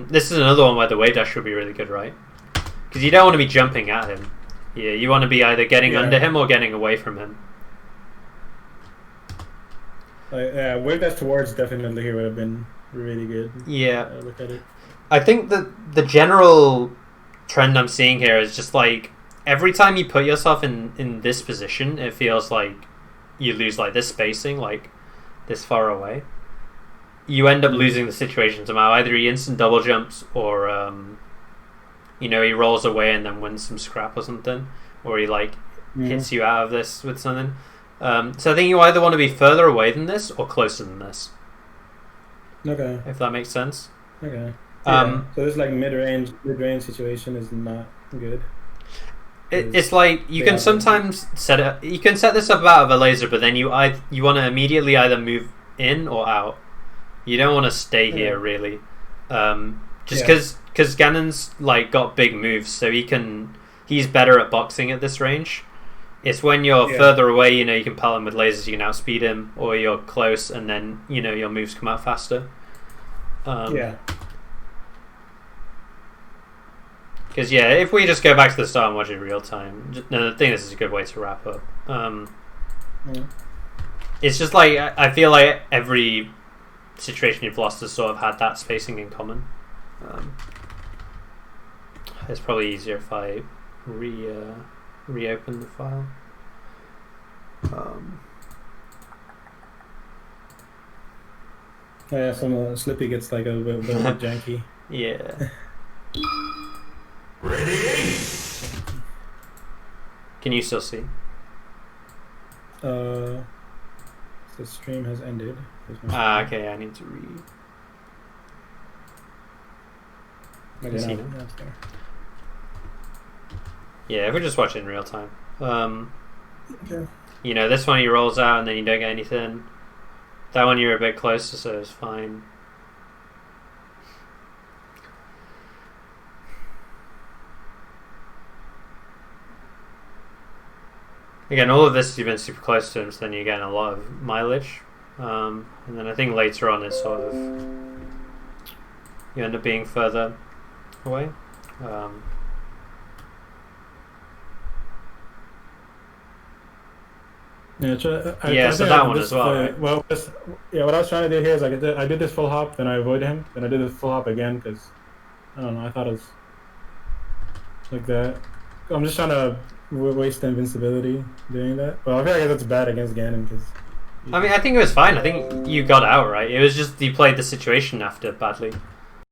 this is another one where the wave dash would be really good, right? Because you don't want to be jumping at him. Yeah, you want to be either getting under him or getting away from him. Yeah, wave dash towards definitely here would have been really good. Yeah. Look at it. I think that the general trend I'm seeing here is just like every time you put yourself in this position, it feels like you lose like this spacing, like this far away. You end up losing the situation somehow. Either he instant double jumps or he rolls away and then wins some scrap or something, or he like hits you out of this with something. So I think you either want to be further away than this or closer than this. Okay. If that makes sense. Okay. So this like mid-range situation is not good. It's like you can sometimes set it. You can set this up out of a laser, but then you want to immediately either move in or out. You don't want to stay here really, just because Ganon's like got big moves, so he's better at boxing at this range. It's when you're further away, you can pelt him with lasers, you can outspeed him, or you're close, and then your moves come out faster. Because if we just go back to the start and watch it real time, I think this is a good way to wrap up. It's just like I feel like every situation you've lost has sort of had that spacing in common. It's probably easier if I reopen the file. Some Slippy gets like a bit janky. Yeah. Ready? Can you still see? The stream has ended. Okay, I need to see now. Yeah, if we just watch it in real time. This one he rolls out and then you don't get anything. That one you're a bit closer, so it's fine. Again, all of this you've been super close to him, so then you're getting a lot of mileage. And then I think later on it's sort of you end up being further away. So that one as well. Right? What I was trying to do here is like I did this full hop, then I avoided him, then I did this full hop again because I don't know. I thought it was like that. I'm just trying to waste the invincibility doing that. Well, I feel like that's bad against Ganon because. I mean, I think it was fine. I think you got out right. It was just you played the situation after badly.